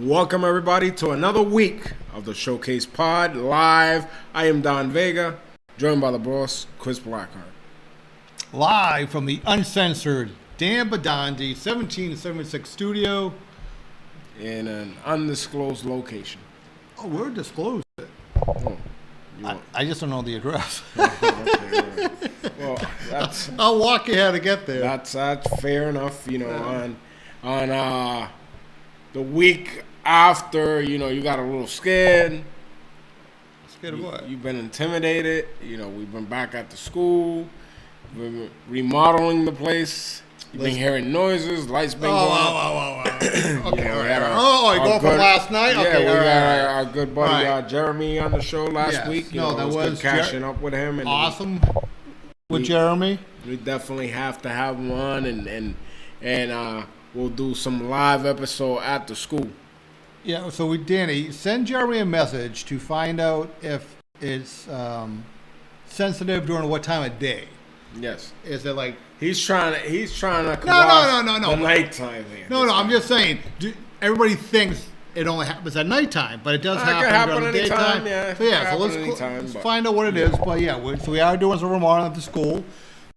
Welcome everybody to another week of the Showcase Pod live. I am Don Vega, joined by the boss, Chris Blackheart. Live from the uncensored Dan Badandi 1776 studio. In an undisclosed location. Oh, we're disclosed it. Oh, I just don't know the address. Okay, right. Well, that's I'll walk you how to get there. that's fair enough. On the week after, you got a little scared. Scared of what? You've been intimidated. We've been back at the school. We've been remodeling the place. You've been hearing noises, lights been going up. Okay, all right. I go from last night? Yeah, Okay, we all got right. our good buddy Jeremy on the show last week. No, it that was was good catching up with him. And awesome with Jeremy. We definitely have to have him on, and we'll do some live episode at the school. Yeah, so Danny, send Jeremy a message to find out if it's sensitive during what time of day. Yes. Is it like... He's trying to No. the nighttime here. No, I'm just saying. Everybody thinks it only happens at nighttime, but it does happen during the daytime. Yeah, so let's find out what it is. But yeah, we are doing some remodeling at the school.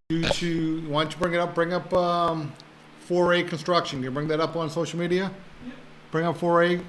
Why don't you bring it up? Bring up 4A construction. Can you bring that up on social media? Yeah. Bring up 4A.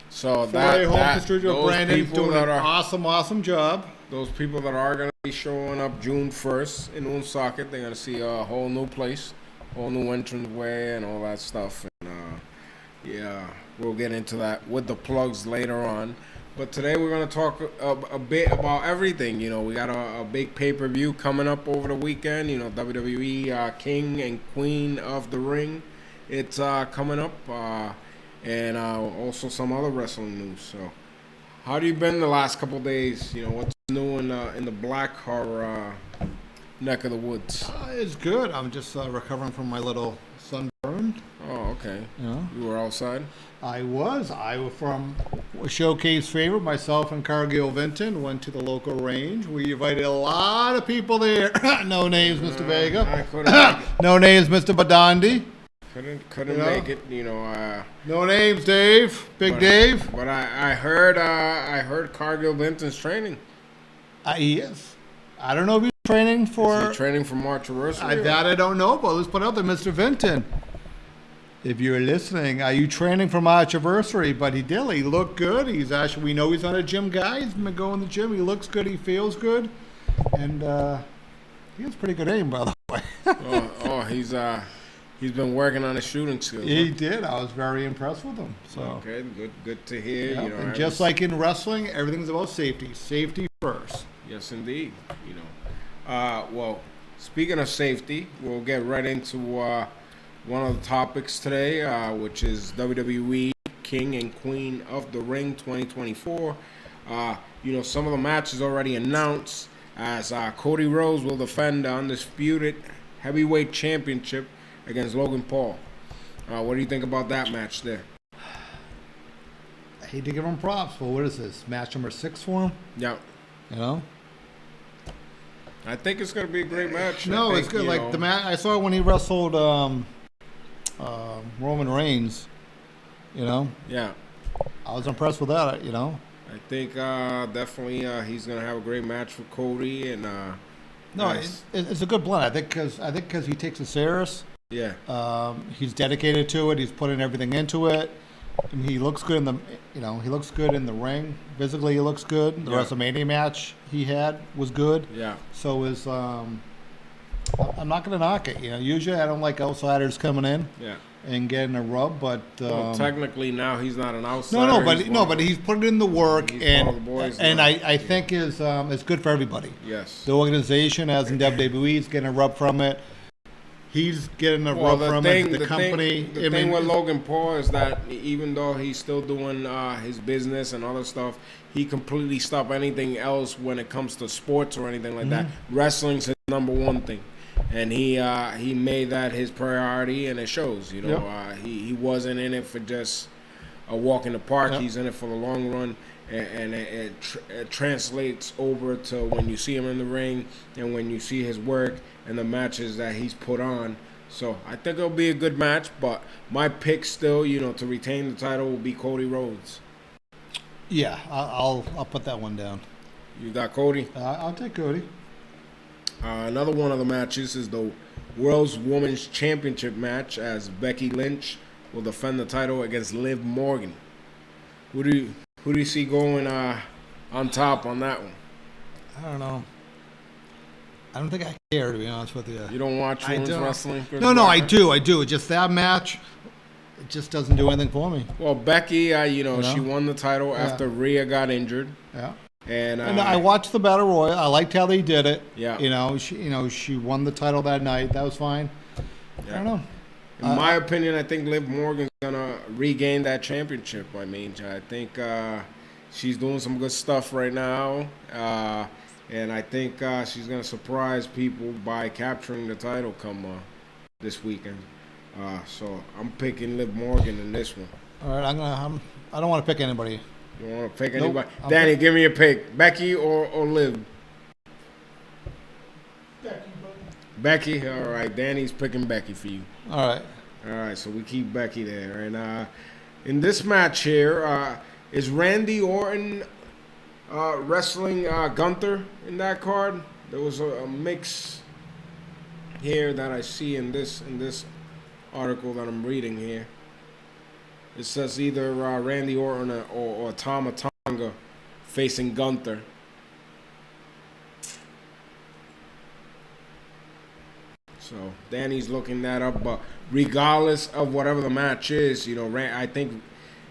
So 4A Home Studio. Brandon's doing an awesome job. Those people that are going to be showing up June 1st in Woonsocket, they're going to see a whole new place, whole new entranceway and all that stuff. And we'll get into that with the plugs later on. But today we're going to talk a bit about everything. We got a big pay-per-view coming up over the weekend. WWE King and Queen of the Ring. It's coming up. And also some other wrestling news. So, how have you been the last couple of days? What's new in the Blackheart neck of the woods? It's good. I'm just recovering from my little sunburn. Oh, okay. You were outside? I was from a Showcase favorite. Myself and Cargill Vinton went to the local range. We invited a lot of people there. No names, Mr. Vega. No names, Mr. Badandi. Couldn't make it, No names, Dave. Dave. But I heard Cargill Vinton's training. He is. I don't know if he's training for. Is he training for March anniversary? That I don't know, but let's put out there, Mr. Vinton. If you're listening, are you training for March anniversary? But he did. He looked good. We know he's not a gym guy. He's been going to the gym. He looks good. He feels good, and he has pretty good aim, by the way. He's been working on his shooting skills. He did. I was very impressed with him. So okay, good to hear. Yeah, and just like in wrestling, everything's about safety. Safety first. Yes, indeed. Well, speaking of safety, we'll get right into one of the topics today, which is WWE King and Queen of the Ring 2024. Some of the matches already announced, as Cody Rhodes will defend the undisputed heavyweight championship against Logan Paul. What do you think about that match there? I hate to give him props, but what is this? Match number 6 for him? Yeah. I think it's going to be a great match. No, it's good. Like the match I saw when he wrestled Roman Reigns. Yeah. I was impressed with that. I think definitely he's going to have a great match with Cody and. No, it's a good blend. I think because he takes it serious. Yeah. He's dedicated to it. He's putting everything into it. And he looks good in the, he looks good in the ring. Physically, he looks good. The WrestleMania match he had was good. Yeah. So I'm not going to knock it. Usually I don't like outsiders coming in. Yeah. And getting a rub, but technically now he's not an outsider. But he's put it in the work, and I think think is it's good for everybody. Yes. The organization, as in WWE, is getting a rub from it. He's getting a rub from it. The company. The thing with Logan Paul is that even though he's still doing his business and other stuff, he completely stopped anything else when it comes to sports or anything like that. Wrestling's his number one thing. And he made that his priority, and it shows. He wasn't in it for just a walk in the park. Yep. He's in it for the long run, and it translates over to when you see him in the ring and when you see his work and the matches that he's put on. So I think it'll be a good match, but my pick still, to retain the title will be Cody Rhodes. Yeah, I'll put that one down. You got Cody? I'll take Cody. Another one of the matches is the World's Women's Championship match, as Becky Lynch will defend the title against Liv Morgan. Who do you see going on top on that one? I don't know. I don't think I care, to be honest with you. You don't watch women's wrestling? No, I do. Just that match, it just doesn't do anything for me. Well, Becky, she won the title after Rhea got injured. Yeah. And I watched the Battle Royal. I liked how they did it. Yeah. She won the title that night. That was fine. Yeah. I don't know. In my opinion, I think Liv Morgan's gonna regain that championship. I think she's doing some good stuff right now, and I think she's gonna surprise people by capturing the title come this weekend. So I'm picking Liv Morgan in this one. All right, I don't want to pick anybody. You want to pick anybody? Danny, give me a pick. Becky or Liv? Becky. All right. Danny's picking Becky for you. All right. So we keep Becky there. And in this match here, is Randy Orton wrestling Gunther in that card? There was a mix here that I see in this article that I'm reading here. It says either Randy Orton or Tama Tonga facing Gunther. So Danny's looking that up, but regardless of whatever the match is, I think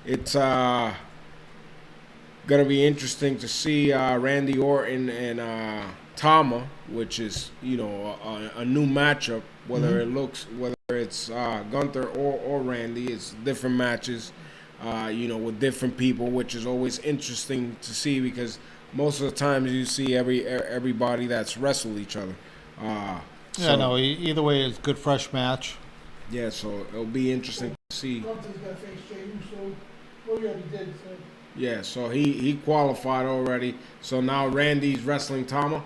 it's gonna be interesting to see Randy Orton and Tama, which is a new matchup. Whether it's Gunther or Randy, it's different matches, with different people, which is always interesting to see because most of the times you see everybody that's wrestled each other. Either way, it's a good fresh match. Yeah, so it'll be interesting to see. Yeah, so he qualified already. So now Randy's wrestling Tama.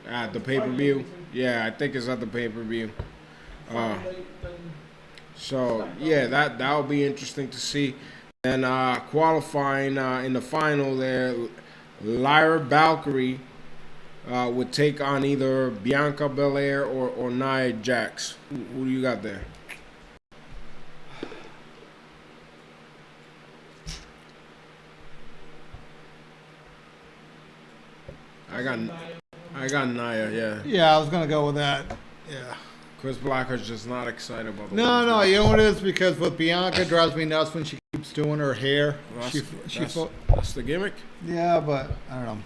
At the pay-per-view. Yeah, I think it's at the pay-per-view. So yeah, that'll be interesting to see. And qualifying in the final there, Lyra Valkyrie would take on either Bianca Belair or Nia Jax. Who do you got there? I got Nia, yeah. Yeah, I was gonna go with that. Yeah. Chris Blackheart's just not excited about the No, you know what it is? Because with Bianca, drives me nuts when she keeps doing her hair. Well, that's the gimmick? Yeah, but I don't know.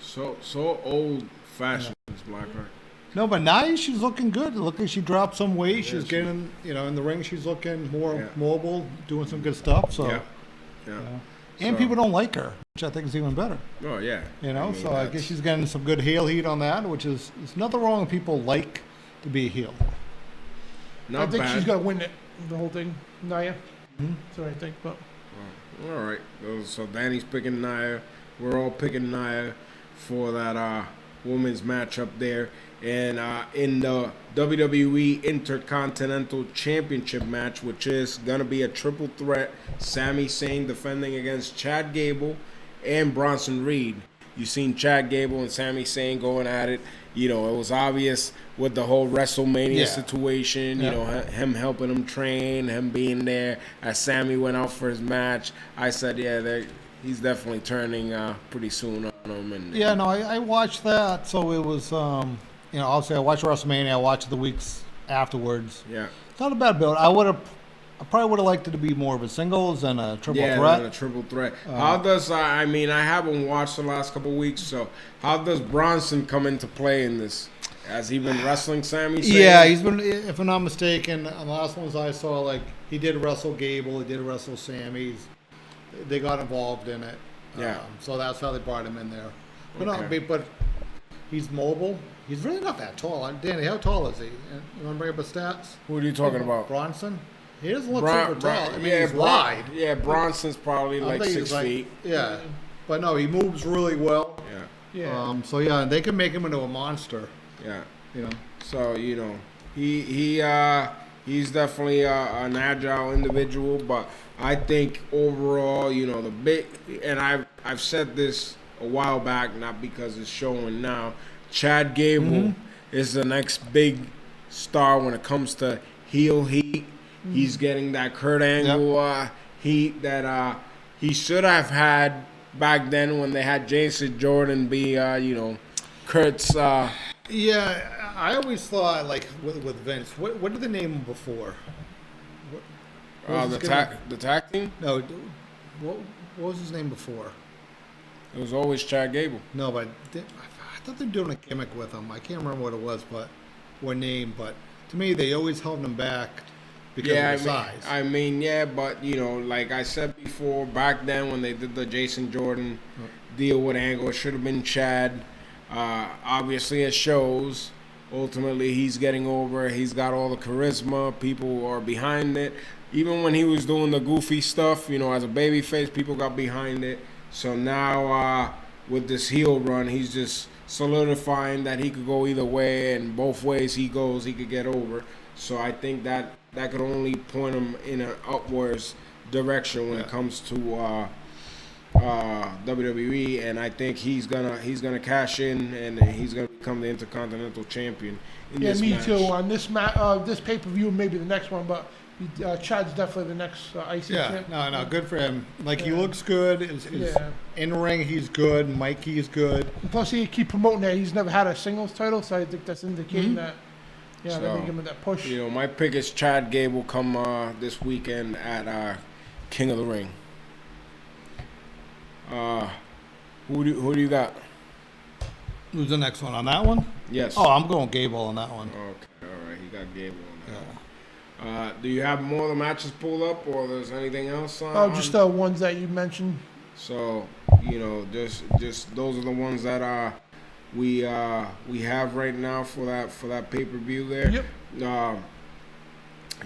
So old-fashioned, Chris Blackheart. No, but Nia, she's looking good. Look like she dropped some weight. She's getting, in the ring, she's looking more mobile, doing some good stuff. So, yeah. And people don't like her, which I think is even better. Oh, yeah. I guess she's getting some good heel heat on that, which is, there's nothing wrong with people like to be a heel. I think she's going to win the whole thing, Nia. Mm-hmm. So I think, but. All right. So Danny's picking Nia. We're all picking Nia for that women's matchup there. And in the WWE Intercontinental Championship match, which is going to be a triple threat, Sami Zayn defending against Chad Gable and Bronson Reed. You've seen Chad Gable and Sami Zayn going at it. It was obvious with the whole WrestleMania situation, him helping him train, him being there as Sami went out for his match. I said, he's definitely turning pretty soon on him. I watched that. So it was, obviously I watched WrestleMania. I watched the weeks afterwards. Yeah. It's not a bad build. I probably would have liked it to be more of a singles than a triple threat. Yeah, a triple threat. How does, I haven't watched the last couple of weeks, so how does Bronson come into play in this? Has he been wrestling Sami Zayn? Yeah, he's been, if I'm not mistaken, on the last ones I saw, he did wrestle Gable, he did wrestle Sami. They got involved in it. Yeah. So that's how they brought him in there. But Okay. but he's mobile. He's really not that tall. Danny, how tall is he? You want to bring up his stats? Who are you talking about? Bronson? He doesn't look super tall. He's wide. Yeah, Bronson's probably like 6 feet. Yeah. But no, he moves really well. Yeah. So they can make him into a monster. Yeah. You know. So he's definitely an agile individual, but I think overall, the big, and I've said this a while back, not because it's showing now. Chad Gable is the next big star when it comes to heel heat. He's getting that Kurt Angle heat that he should have had back then when they had Jason Jordan be, Kurt's. Yeah, I always thought, like, with Vince, what did they name him before? The tag team? No, what was his name before? It was always Chad Gable. No, but I thought they were doing a gimmick with him. I can't remember what it was, but what name. But to me, they always held him back because of the size. I mean, yeah, but, like I said before, back then when they did the Jason Jordan deal with Angle, it should have been Chad. Obviously, it shows. Ultimately, he's getting over. He's got all the charisma. People are behind it. Even when he was doing the goofy stuff, as a babyface, people got behind it. So now, with this heel run, he's just solidifying that he could go either way, and both ways he goes, he could get over. So I think that could only point him in an upwards direction when it comes to WWE, and I think he's gonna cash in, and he's gonna become the Intercontinental Champion in this match. Yeah, me too. On this this pay-per-view, maybe the next one, but Chad's definitely the next IC champ. No, good for him. Like, he looks good. In ring, he's good. Mikey's good. And plus, he keep promoting that he's never had a singles title, so I think that's indicating that. Yeah, they're giving him that push. My pick is Chad Gable come this weekend at King of the Ring. Who do you got? Who's the next one on that one? Yes. Oh, I'm going Gable on that one. Okay, all right. He got Gable on that one. Do you have more of the matches pulled up, or there's anything else on? Just the ones that you mentioned. So, just those are the ones that we have right now for that pay-per-view there. Yep.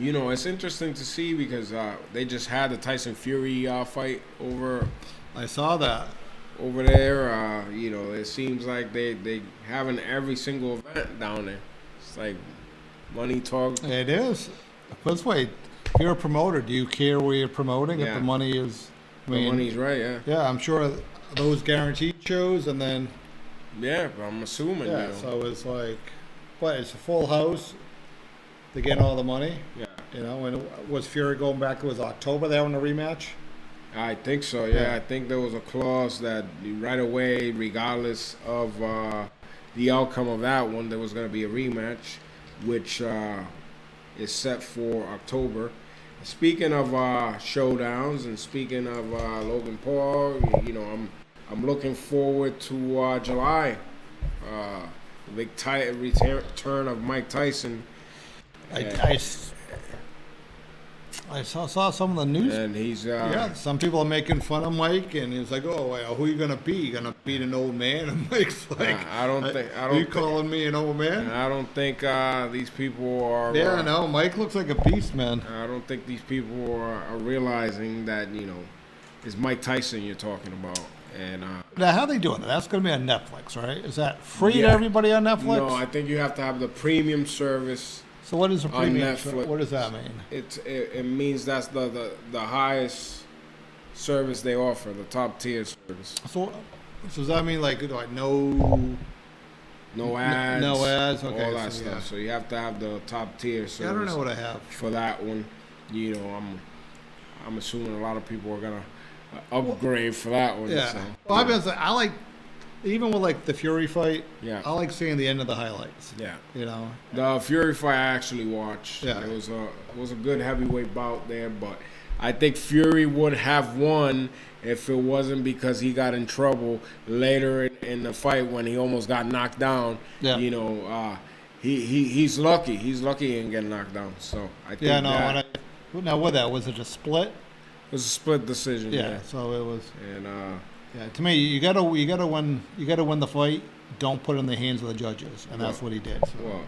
It's interesting to see because they just had the Tyson Fury fight over. I saw that. Over there, it seems like they having every single event down there. It's like money talk. It is. Put this way, if you're a promoter, do you care where you're promoting if the money is? The money's right, yeah. Yeah, I'm sure those guaranteed shows, and then. Yeah, I'm assuming. Yeah, so it's like, it's a full house. They're getting all the money. Yeah. And was Fury going back? It was October they having a rematch. I think so. Yeah, I think there was a clause that right away, regardless of the outcome of that one, there was going to be a rematch, which is set for October. Speaking of showdowns and speaking of Logan Paul, I'm looking forward to July. The big return of Mike Tyson. I saw some of the news. And he's some people are making fun of Mike, and he's like, "Oh, well, who are you gonna be? You gonna beat an old man?" And Mike's like, "Are you calling me an old man?" I don't think these people are. Yeah, no, Mike looks like a beast, man. I don't think these people are realizing that it's Mike Tyson you're talking about. And now, how are they doing that? That's gonna be on Netflix, right? Is that free to everybody on Netflix? No, I think you have to have the premium service. So what is a premium? What does that mean? It means that's the highest service they offer, the top tier service. So does that mean like no ads, no ads, okay, all that stuff. So you have to have the top tier service. I don't know what I have for that one. I'm assuming a lot of people are gonna upgrade for that one. Yeah. So, well, I like. Even with like the Fury fight, I like seeing the end of the highlights. Yeah, the Fury fight I actually watched. Yeah, it was a good heavyweight bout there, but I think Fury would have won if it wasn't because he got in trouble later in the fight when he almost got knocked down. Yeah, he's lucky. He's lucky in getting knocked down. So I think now with that was it a split? It was a split decision. Yeah. So it was. And yeah, to me, you gotta win the fight. Don't put it in the hands of the judges, and that's what he did. So. Well,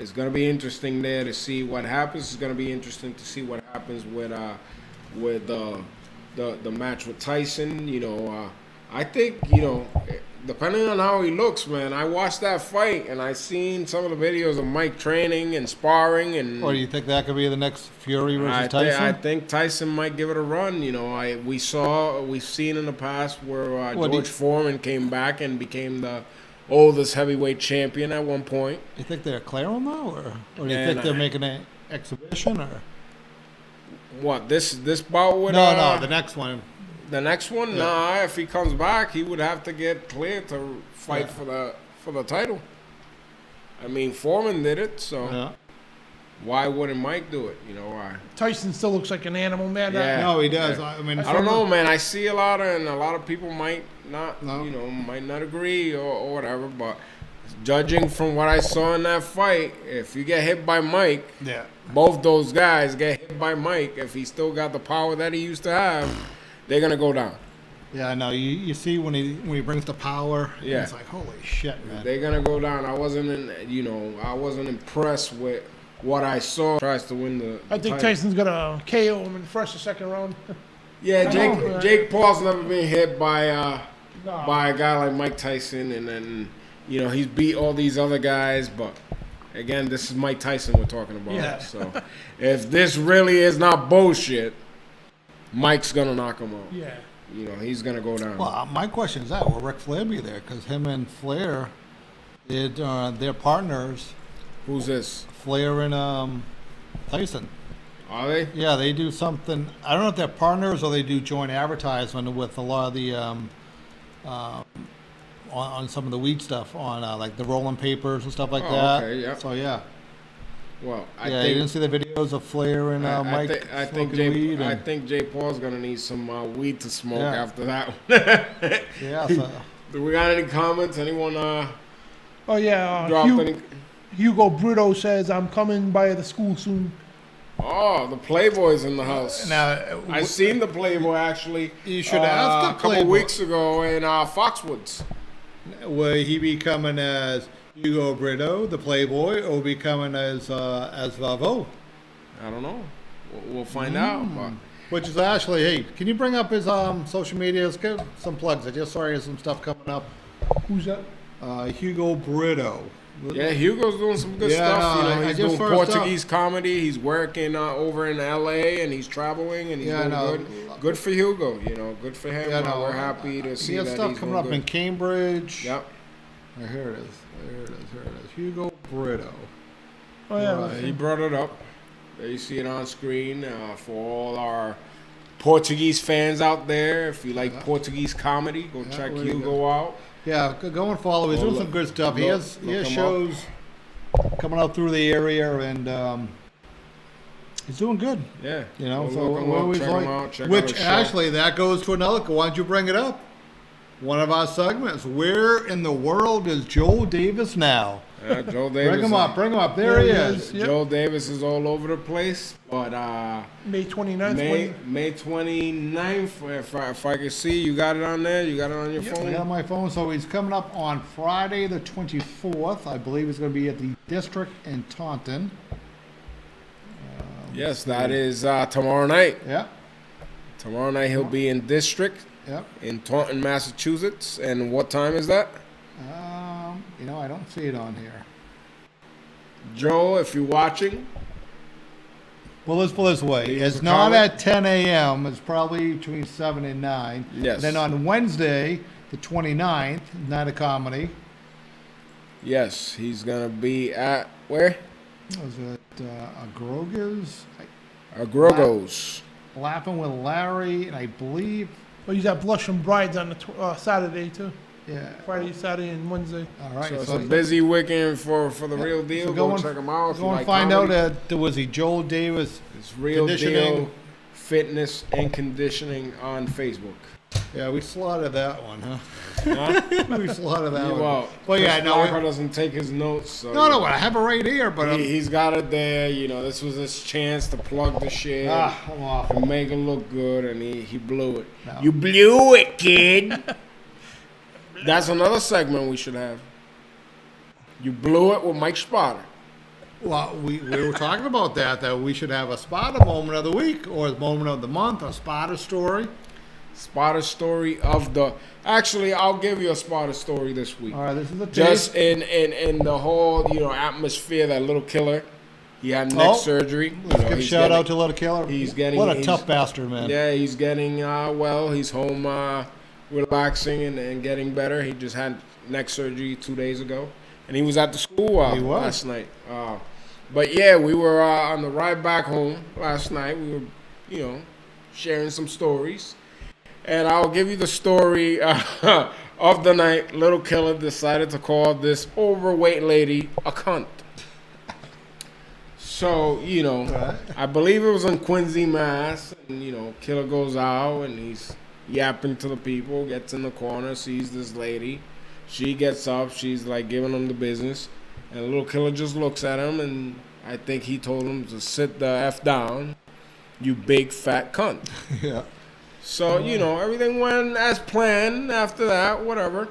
it's gonna be interesting there to see what happens. It's gonna be interesting to see what happens with the match with Tyson. I think depending on how he looks, man. I watched that fight and I seen some of the videos of Mike training and sparring, and Or do you think that could be the next Fury versus Tyson? I think Tyson might give it a run. You know, we've seen in the past where George Foreman came back and became the oldest heavyweight champion at one point. You think they're clearing though, or do you think they're making an exhibition, or what? This bout with no, the next one. The next one, Yeah. nah. If he comes back, he would have to get cleared to fight for the title. I mean, Foreman did it, so why wouldn't Mike do it? You know why? Tyson still looks like an animal, man. Yeah. No, he does. Yeah. I mean, I don't know, man. I see a lot of people might not, No. might not agree or whatever. But judging from what I saw in that fight, if you get hit by Mike, both those guys get hit by Mike. If he still got the power that he used to have, they're gonna go down. Yeah, I know. You see when he brings the power, it's like, holy shit, man. They're gonna go down. I wasn't impressed with what I saw. Tries to win the I think title. Tyson's gonna KO him in the first or second round. Yeah, know. Jake Paul's never been hit by a guy like Mike Tyson, and then he's beat all these other guys, but again, this is Mike Tyson we're talking about. Yeah. So if this really is not bullshit, Mike's gonna knock him out. Yeah. He's gonna go down. Well, my question is will Ric Flair be there? Because him and Flair, they're partners. Who's this? Flair and Tyson. Are they? Yeah, they do something. I don't know if they're partners or they do joint advertisement with a lot of the on some of the weed stuff on like the rolling papers and stuff like that. Okay, yeah. So yeah. Well, You didn't see the videos of Flair and Mike I think smoking weed. I think Jay Paul's gonna need some weed to smoke after that one. Yeah. So, Do we got any comments? Anyone Oh yeah. dropped any? Hugo Brito says, "I'm coming by the school soon." Oh, the Playboy's in the house. now I seen the Playboy actually. You should ask the a couple Playboy. weeks ago in Foxwoods. will he be coming as Hugo Brito, the Playboy, or be coming as Vavo? I don't know. We'll find out. But Which is actually, hey, can you bring up his social media? Let's give some plugs. I just saw he has some stuff coming up. Who's that? Hugo Brito. yeah, Hugo's doing some good Yeah, stuff. no, I He's just doing first Portuguese comedy. He's working over in LA and he's traveling and he's doing good. Good for Hugo. Good for him. Yeah, no, We're happy to see he has that stuff he's coming doing up good. in Cambridge. Yep. Here it is. Hugo Brito. Oh yeah. Right. He brought it up. There you see it on screen for all our Portuguese fans out there. If you like Portuguese comedy, go check where you Hugo out. Yeah, go and follow. He's doing some good stuff. He has shows coming out through the area, and he's doing good. Yeah. So look him we up, always check him like. out, check out Which his show. actually, that goes to another. Why don't you bring it up? One of our segments. Where in the world is Joel Davis now? Joel Davis. Bring him up. There he is. Yep. Joel Davis is all over the place, but May 29th. May 29th, if I can see, you got it on there? You got it on your I phone? got my phone. So he's coming up on Friday the 24th. I believe he's going to be at the District in Taunton. Yes, that is tomorrow night. Yeah. Tomorrow night he'll be in District Yep. in Taunton, Massachusetts. And what time is that? I don't see it on here. Joe, if you're watching, Well, let's put it this way. Leave It's us a not comment. at 10 a.m. It's probably between 7 and 9. Yes. Then on Wednesday, the 29th, Night of Comedy. yes, he's going to be at, where? Was it Agrogas? Grogos. Laughing with Larry, and I believe, Well, he's at Blush and Brides on the Saturday too. yeah. Friday, Saturday, and Wednesday. All right. So it's a busy weekend for the real deal. So go check him out. If you Go and like find comedy. out that was he Joel Davis. It's Real Conditioning. Deal Fitness and Conditioning on Facebook. Yeah, we slaughtered that one, huh? Huh? We slaughtered that one. Well, Well, yeah, Chris no, Walker doesn't take his notes. So No, I have it right here, but he's got it there. This was his chance to plug the shit I'm off. and make it look good, and he blew it. No. You blew it, kid. That's another segment we should have. You blew it with Mike Spotter. Well, we were talking about that we should have a spotter moment of the week or a moment of the month, a spotter story. spotter story of the. Actually, I'll give you a spotter story this week. All right, this is a Just in the whole atmosphere that Little Killer, he had neck surgery. Let's give a shout out to Little Killer. What a tough bastard, man. Yeah, he's getting well. He's home relaxing and getting better. He just had neck surgery 2 days ago, and he was at the school last night. But yeah, we were on the ride back home last night. We were, sharing some stories. And I'll give you the story of the night. Little Killer decided to call this overweight lady a cunt. So, I believe it was in Quincy, Mass. And, Killer goes out and he's yapping to the people, gets in the corner, sees this lady. She gets up, she's like giving him the business. And Little Killer just looks at him, and I think he told him to sit the F down, you big fat cunt. Yeah. So, everything went as planned after that, whatever.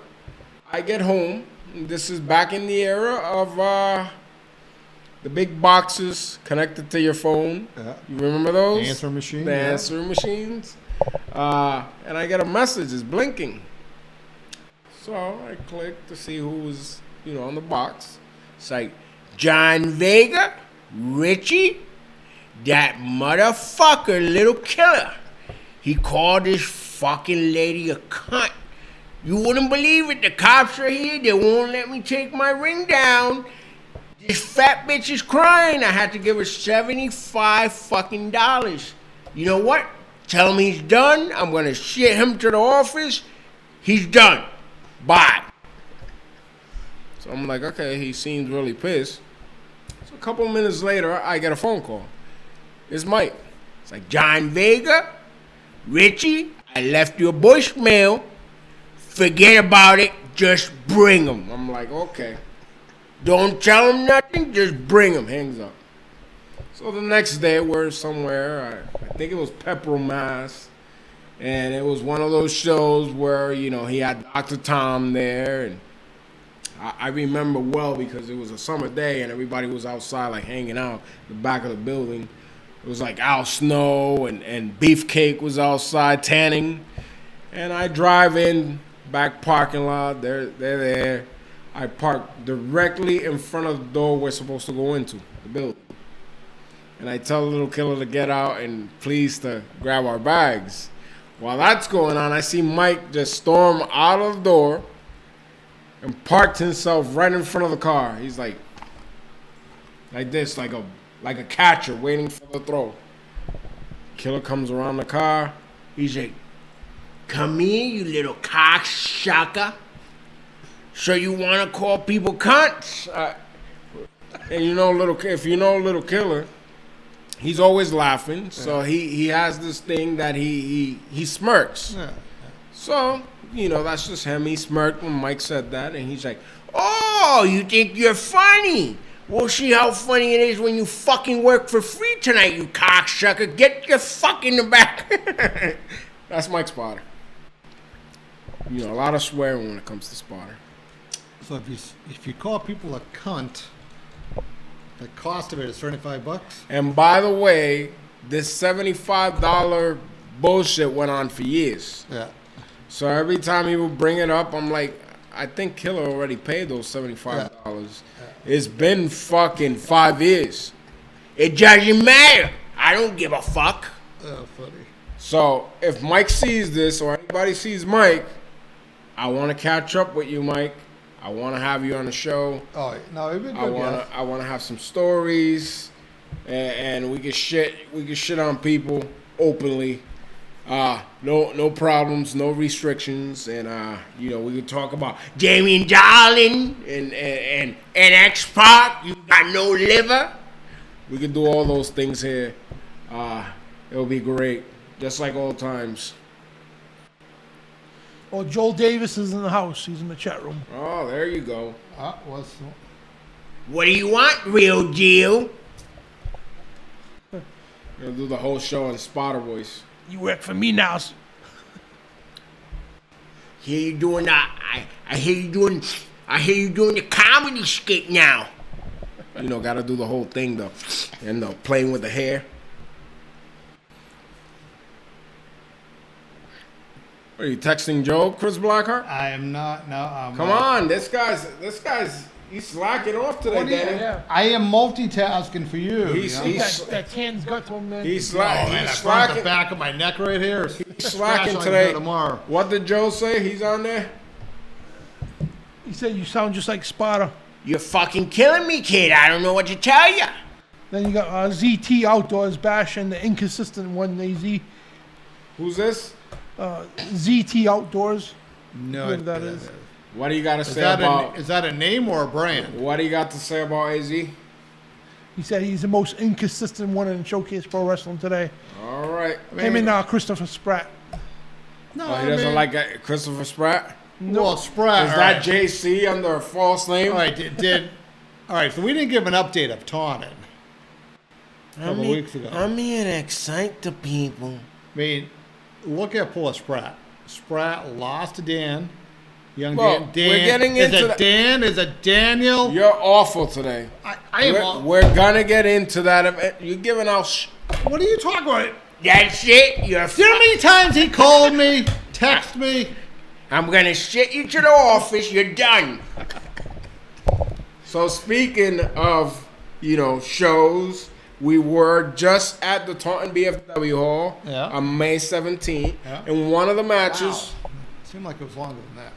I get home. This is back in the era of the big boxes connected to your phone. Yeah. You remember those? Answer machine. The answer machines. And I get a message. It's blinking. So I click to see who was, on the box. It's like, John Vega, Richie, that motherfucker, Little Killer. He called this fucking lady a cunt. You wouldn't believe it. The cops are here. They won't let me take my ring down. This fat bitch is crying. I had to give her $75 fucking dollars. You know what? Tell him he's done. I'm going to shit him to the office. He's done. Bye. So I'm like, okay, he seems really pissed. So a couple minutes later, I get a phone call. It's Mike. It's like, John Vega, Richie, I left you a voicemail. Forget about it. Just bring him. I'm like, okay. Don't tell him nothing. Just bring him. Hangs up. So the next day, we're somewhere. I think it was Pepperell, Mass. And it was one of those shows where, he had Dr. Tom there. And I remember well because it was a summer day and everybody was outside, like, hanging out in the back of the building. It was like Al Snow and Beefcake was outside tanning. And I drive in, back parking lot. They're there. I park directly in front of the door we're supposed to go into, the building. And I tell Little Killer to get out and please to grab our bags. While that's going on, I see Mike just storm out of the door and parked himself right in front of the car. He's like this, like a catcher waiting for the throw. Killer comes around the car. He's like, come here, you little cocksucker. So you want to call people cunts? And if you know Little Killer, he's always laughing. So he has this thing that he smirks. Yeah. So, that's just him. He smirked when Mike said that. And he's like, oh, you think you're funny? We'll see how funny it is when you fucking work for free tonight, you cocksucker. Get your fuck in the back. That's Mike Spotter. A lot of swearing when it comes to Spotter. So if you call people a cunt, the cost of it is $35. And by the way, this $75 bullshit went on for years. Yeah. So every time he would bring it up, I'm like, I think Killer already paid those $75. Yeah. It's been fucking 5 years. It doesn't matter. I don't give a fuck. Oh, funny. So if Mike sees this or anybody sees Mike, I want to catch up with you, Mike. I want to have you on the show. Oh no, it'd be good. I want to have some stories, and we can shit on people openly. No problems, no restrictions, and we can talk about Jamie and Darlin and X Park. You got no liver. We can do all those things here. It'll be great, just like old times. Oh, Joel Davis is in the house. He's in the chat room. Oh, there you go. What do you want, real deal? Gonna do the whole show in Spotter voice. You work for me now. Hear you doing I hear you doing the comedy skit now. Gotta do the whole thing though, and playing with the hair. Are you texting Joe, Chris Blackheart? I am not. No, I'm Come on, this guy's he's slacking off today, What do you- Danny. Yeah. I am multitasking for you. He's- you know? he's- That tan's got to him, man. He's Oh, man, he's I burnt the slacking. back of my neck right here. Slacking Scratch on today. here tomorrow. What did Joe say? He's on there. He said you sound just like Sparta. You're fucking killing me, kid. I don't know what to tell you. Then you got ZT Outdoors Bash and the inconsistent one, AZ. Who's this? ZT Outdoors. No, Whoever that is. What do you got to Is say that, about? is that a name or a brand? What do you got to say about AZ? He said he's the most inconsistent one in Showcase Pro Wrestling today. All right. Him and Christopher Spratt. No, Oh, he doesn't like Christopher Spratt. Well, Spratt. Is all that right. JC under a false name? All right, all right, so we didn't give an update of Taunton a couple weeks ago. I'm here to excite the people. I mean, look at poor Spratt. Spratt lost to Dan. Young Well, Dan. we're getting is into it Dan? Is it Daniel? You're awful today. I am. We're gonna get into that event. You're giving out. What are you talking about? That's it. You're Do you know how many times he called me, text me? I'm gonna shit you to the office. You're done. So speaking of, shows, we were just at the Taunton BFW Hall Yeah. on May 17th, Yeah. and one of the matches Seemed like it was longer than that.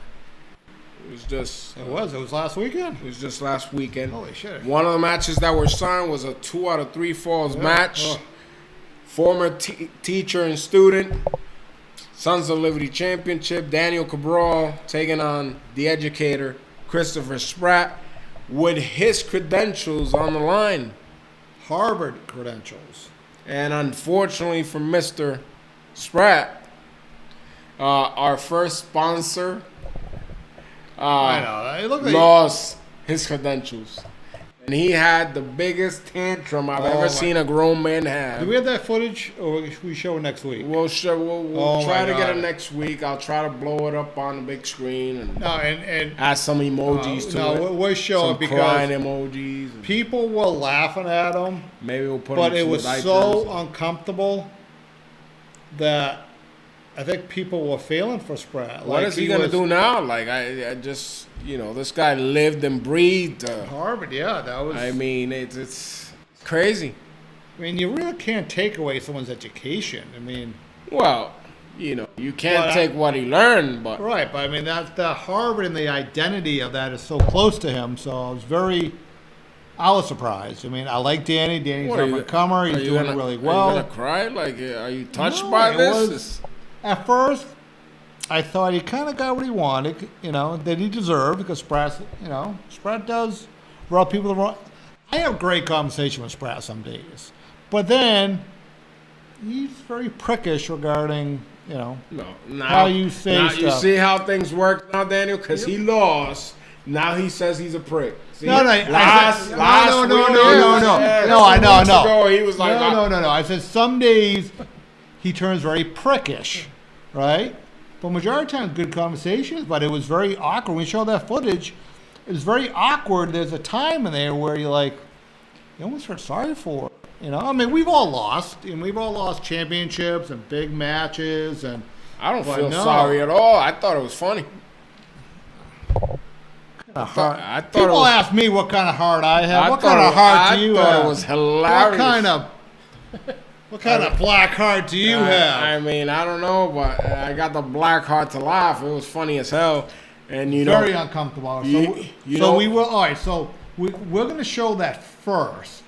was just It was last weekend. it was just last weekend. Holy shit. One of the matches that were signed was a 2 out of 3 falls match. Oh. Former teacher and student, Sons of Liberty Championship, Daniel Cabral taking on the educator, Christopher Spratt, with his credentials on the line. Harvard credentials. And unfortunately for Mr. Spratt, our first sponsor I know. It looked like lost his credentials. And he had the biggest tantrum I've Oh ever my- seen a grown man have. Do we have that footage, or should we show it next week? We'll Oh try my to get God. it next week. I'll try to blow it up on the big screen and No, and add some emojis to no, it. we'll show Some it because crying emojis. And people were laughing at him, maybe we'll put but them it through was diapers. so uncomfortable that I think people were feeling for Spratt. What is he gonna do now? Like I just this guy lived and breathed. Harvard, yeah, that was. I mean, it's crazy. I mean, you really can't take away someone's education. I mean, Well, you can't But take what he learned, but right, but I mean that's the Harvard and the identity of that is so close to him. So I was surprised. I mean, I like Danny. Danny's What, up and comer. are He's you doing gonna- really Are well. you gonna cry? Like, are you touched No, by it this? was- At first, I thought he kind of got what he wanted, that he deserved because Spratt does rub people the wrong. I have great conversation with Spratt some days, but then he's very prickish regarding, No, now, how you say now you stuff. see how things work now, Daniel? Because he lost. Now he says he's a prick. See? No, no, last no, last no, week, no, yeah, no, two no. weeks ago, he was like, No. I said some days he turns very prickish, right? But majority of the time, good conversations. But it was very awkward. When we showed that footage, it was very awkward. There's a time in there where you almost feel sorry for it. I mean, we've all lost, and we've all lost championships and big matches, and I don't But feel no. sorry at all. I thought it was funny. I thought it people was, ask me what kind of heart I have. I What thought kind of it- heart do you I thought have? it was hilarious. What kind of black heart do you have? I mean, I don't know, but I got the black heart to laugh. It was funny as hell. And Very uncomfortable. We will. All right. So we're going to show that first.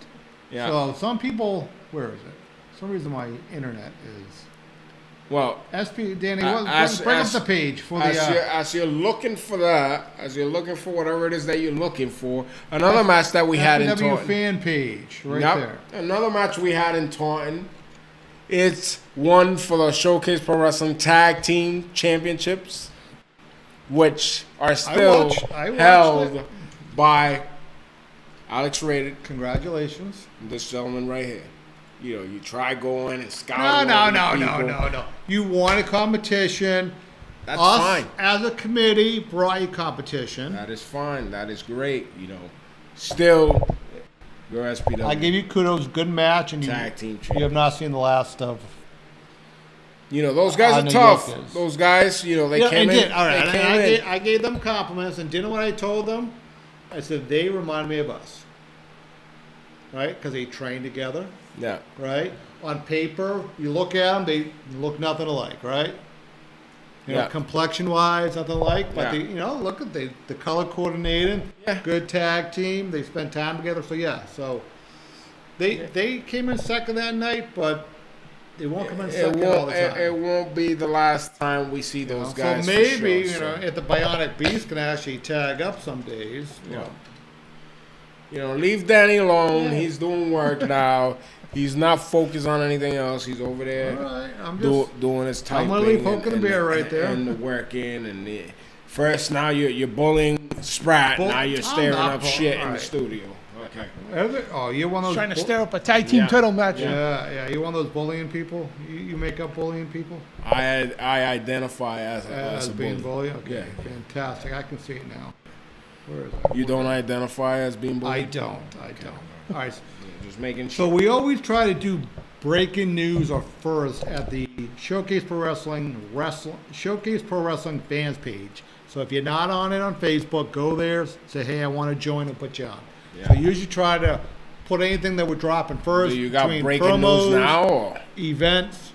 Yeah. So some people, where is it? For some reason my internet is. Well, SP Danny, bring up the page for as you're looking for that, as you're looking for whatever it is that you're looking for, another match that we had in SPW Taunton. fan page right Yep. there. Another match we had in Taunton. It's one for the Showcase Pro Wrestling Tag Team Championships, which are still I watched held it. by Alex Rated, Congratulations. this gentleman right here. You try going and scouting. No. You won a competition. That's Us, fine. as a committee, brought you competition. That is fine. That is great. Still, your SPW I give you kudos. Good match, and Tag Team you have Champions. not seen the last of You know, those guys On are the tough. Yokas. Those guys, you know, they Yeah, came and in. all right, They and came in. I gave them compliments, and do you know what I told them? I said they remind me of us, right? Because they train together, Yeah. right? On paper, you look at them, they look nothing alike, right? You know, Yeah. complexion-wise, nothing alike, but Yeah. they, you know, look at the color coordinated, Yeah. good tag team. They spend time together, so yeah. So they came in second that night, but they won't come in It second all won't. the time. It won't be the last time we see those guys. So for maybe sure, you know if the Bionic Beast can actually tag up some days. Yeah. You know, leave Danny alone. Yeah. He's doing work now. He's not focused on anything else. He's over there All right, I'm just. doing his typing. gonna leave Poke and the Bear right there. And the working and the first. Now you're bullying Sprat. Now you're I'm staring not up bull- shit in the alright. studio. Okay. Oh, you're one of those. Trying to bu- stir up a tag team Yeah. title match. Yeah, you're one of those bullying people. You make up bullying people I identify as as a being bully. bully. Okay, Yeah. fantastic. I can see it now. Where is it? You don't identify as being bullied? I don't. All right. Yeah, just making So sure. we always try to do breaking news or first at the Showcase Pro Wrestling fans page. So if you're not on it on Facebook, go there, say, hey, I want to join and put you on. Yeah. So usually try to put anything that we're dropping first. Do you got between breaking promos, news now? Or? events.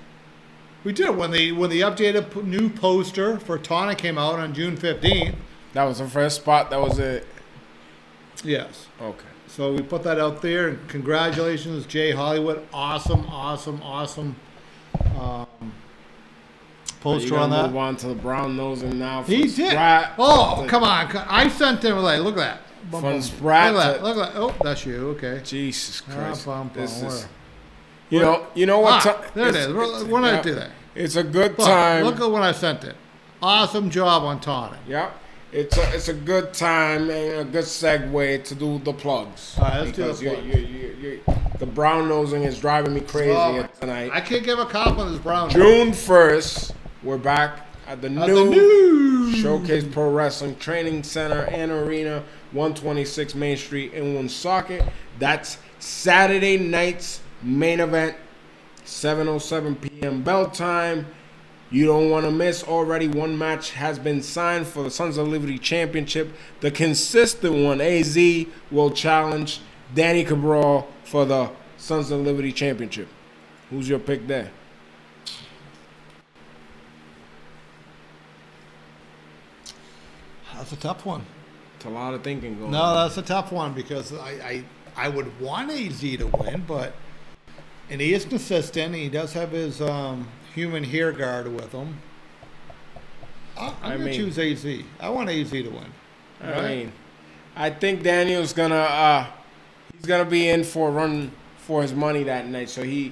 We did when the updated new poster for Tonic came out on June 15th. That was the first spot. That was it. Yes. Okay. So we put that out there, and congratulations, Jay Hollywood. Awesome poster on that. Move on to the brown nosing now. For He did. Sprat. Oh, come on. I sent him, like, look at that. Bum, From bum. Sprat Look at that. to- Look at that. Oh, that's you. Okay. Jesus Christ. bum, bum, This is. where? You know what? There it is. We're not yeah, do that. It's a good Look, time. look at when I sent it. Awesome job on Tonic. Yep. It's a good time and a good segue to do the plugs. All right, let's do the Because plugs. the brown nosing is driving me crazy Oh, tonight. I can't give a compliment to this brown. June 1st, we're back at the new Showcase Pro Wrestling Training Center and Arena, 126 Main Street in Woonsocket. That's Saturday night's main event, 7:07 p.m. bell time. You don't want to miss. Already one match has been signed for the Sons of Liberty Championship. The consistent one, AZ, will challenge Danny Cabral for the Sons of Liberty Championship. Who's your pick there? That's a tough one. It's a lot of thinking going No, on. that's a tough one because I would want AZ to win, but and he is consistent. He does have his human hair guard with him. I'm gonna mean- choose AZ. I want AZ to win. I mean, I think Daniel's gonna he's gonna be in for a run for his money that night. So he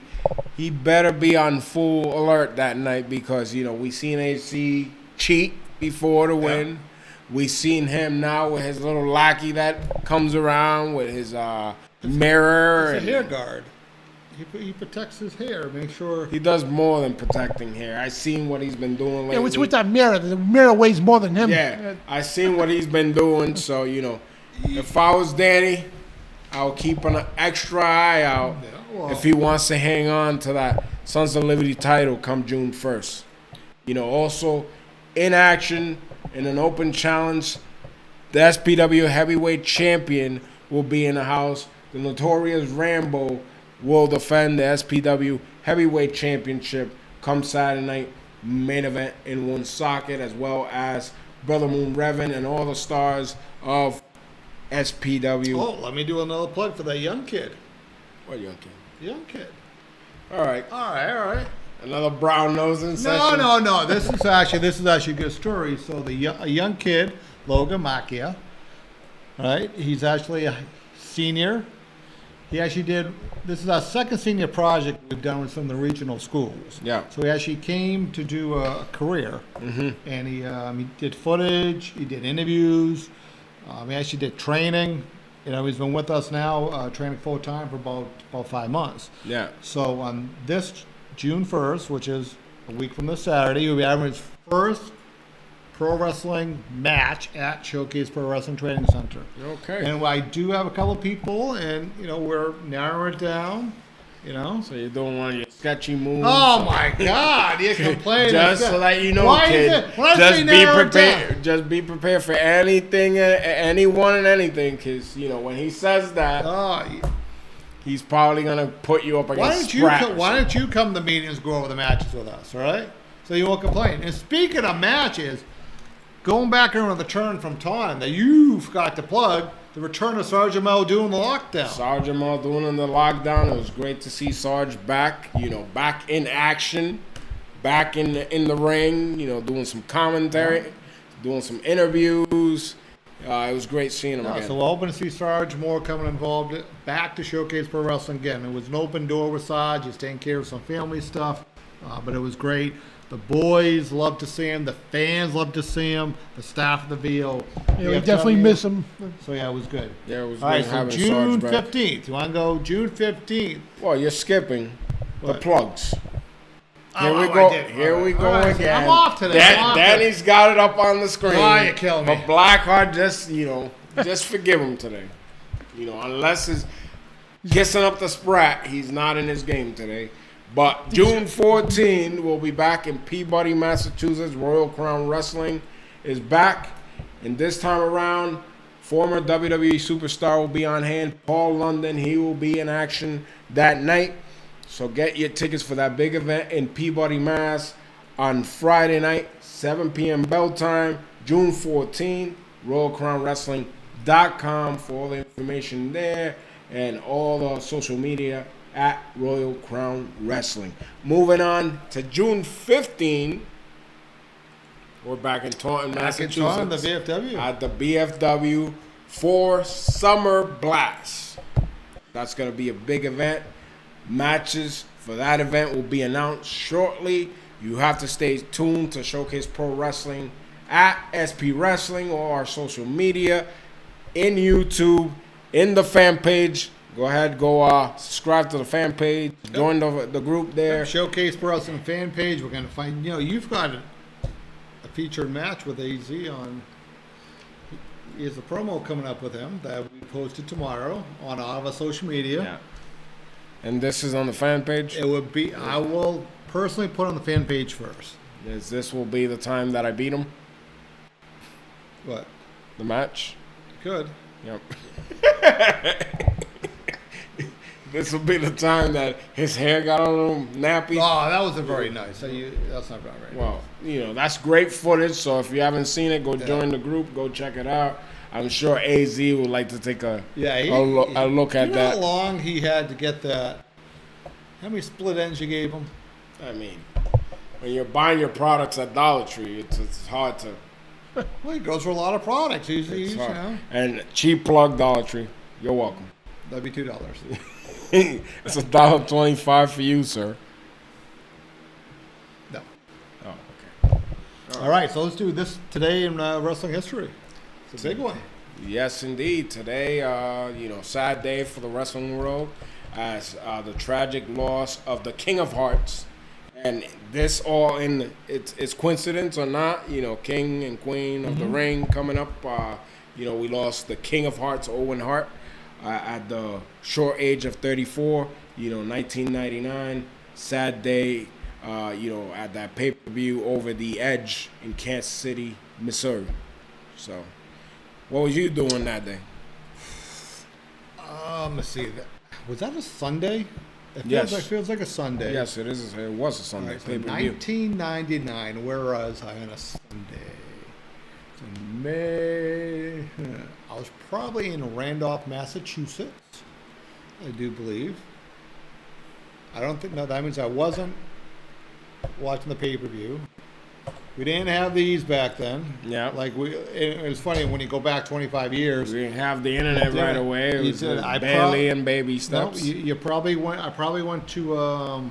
better be on full alert that night because you know we seen AC cheat before to win. We seen him now with his little lackey that comes around with his mirror. It's a and hair guard. He protects his hair. Make sure. He does more than protecting hair. I seen what he's been doing lately. Yeah, what's with that mirror? The mirror weighs more than him. Yeah, I seen what he's been doing. So you know, if I was Danny, I'll keep an extra eye out well- if he wants to hang on to that Sons of Liberty title come June 1st. You know, also in action in an open challenge, the SPW heavyweight champion will be in the house. The Notorious Rambo will defend the SPW heavyweight championship come Saturday night main event in Woonsocket, as well as Brother Moon Revan and all the stars of SPW. Oh, let me do another plug for that young kid. What young kid? Young kid. All right, All right. another brown nosing No, session. no. This is actually a good story. So a young kid, Logan Macchia, right? He's actually a senior. He actually did. This is our second senior project we've done with some of the regional schools. Yeah. So he actually came to do a career, and he did footage. He did interviews. He actually did training. You know, he's been with us now, training full time for about 5 months. Yeah. So on this June 1st, which is a week from this Saturday, he'll be having his first pro wrestling match at Showcase Pro Wrestling Training Center. Okay. And I do have a couple of people, and you know we're narrowing it down. You know? So you're doing one of your sketchy moves. Oh my God! You complain. Just so that you know, Why kid. is it? Why Just say be narrow it prepared. down? Just be prepared for anything, anyone, and anything. Because you know when he says that, Oh, he's probably gonna put you up why against. why don't you come to meetings, go over the matches with us? All right, so you won't complain. And speaking of matches, going back around the turn from time that you forgot to plug, the return of Sergeant Muldoon, the lockdown. Sergeant Muldoon in the lockdown. It was great to see Sarge back. You know, back in action, back in the ring. You know, doing some commentary, doing some interviews. It was great seeing him again. So we're hoping to see Sarge more coming involved back to Showcase Pro Wrestling again. It was an open door with Sarge. He's taking care of some family stuff, but it was great. The boys love to see him. The fans love to see him. The staff of the VO. Yeah, we definitely miss him. So yeah, it was good. Yeah, it was All good right, so having June Sarge back. 15th. You want to go June 15th? Well, you're skipping the What? plugs. Here Oh, we I go. did. Here we go All right, so again. I'm off today. I'm off Danny's got it up on the screen. Oh, you're killing me. But Blackheart, just forgive him today. You know, unless he's kissing up the sprat, he's not in his game today. But June 14, we'll be back in Peabody, Massachusetts. Royal Crown Wrestling is back. And this time around, former WWE superstar will be on hand. Paul London, he will be in action that night. So get your tickets for that big event in Peabody, Mass. On Friday night, 7 p.m. bell time, June 14. RoyalCrownWrestling.com for all the information there and all the social media at Royal Crown Wrestling. Moving on to June 15, we're back in Taunton, Massachusetts. the VFW. At the BFW for Summer Blast. That's going to be a big event. Matches for that event will be announced shortly. You have to stay tuned to Showcase Pro Wrestling at SP Wrestling or our social media, in YouTube, in the fan page. Go ahead, subscribe to the fan page, join the group there. Showcase Pro Wrestling fan page. We're going to find, you've got a featured match with AZ on. There's a promo coming up with him that we posted tomorrow on all of our social media. Yeah. And this is on the fan page? It would be, I will personally put on the fan page first. This will be the time that I beat him? What? The match? Good. Yep. This will be the time that his hair got a little nappy. Oh, that wasn't very nice. That's not very Well, that's great footage. So if you haven't seen it, go join the group. Go check it out. I'm sure AZ would like to take a look at that. How long he had to get that? How many split ends you gave him? I mean, when you're buying your products at Dollar Tree, it's hard to. Well, he goes for a lot of products. He's hard. And cheap plug Dollar Tree. You're welcome. That'd be $2. It's $1.25 for you, sir. No. Oh, okay. All right, so let's do this today in wrestling history. It's a big one. Yes, indeed. Today, sad day for the wrestling world as the tragic loss of the King of Hearts. And this all it's coincidence or not, King and Queen of the Ring coming up. We lost the King of Hearts, Owen Hart, at the short age of 34, 1999. Sad day, at that pay-per-view over the Edge in Kansas City, Missouri. So, what was you doing that day? Let me see. Was that a Sunday? It feels like a Sunday. Yes, it is. It was a Sunday. Right, so 1999. Where was I on a Sunday? In May. I was probably in Randolph, Massachusetts. I do believe. I don't think. No, that means I wasn't watching the pay-per-view. We didn't have these back then. Yeah. Like it was funny when you go back 25 years. We didn't have the internet right away. It was barely in baby steps. No, you probably went. I probably went to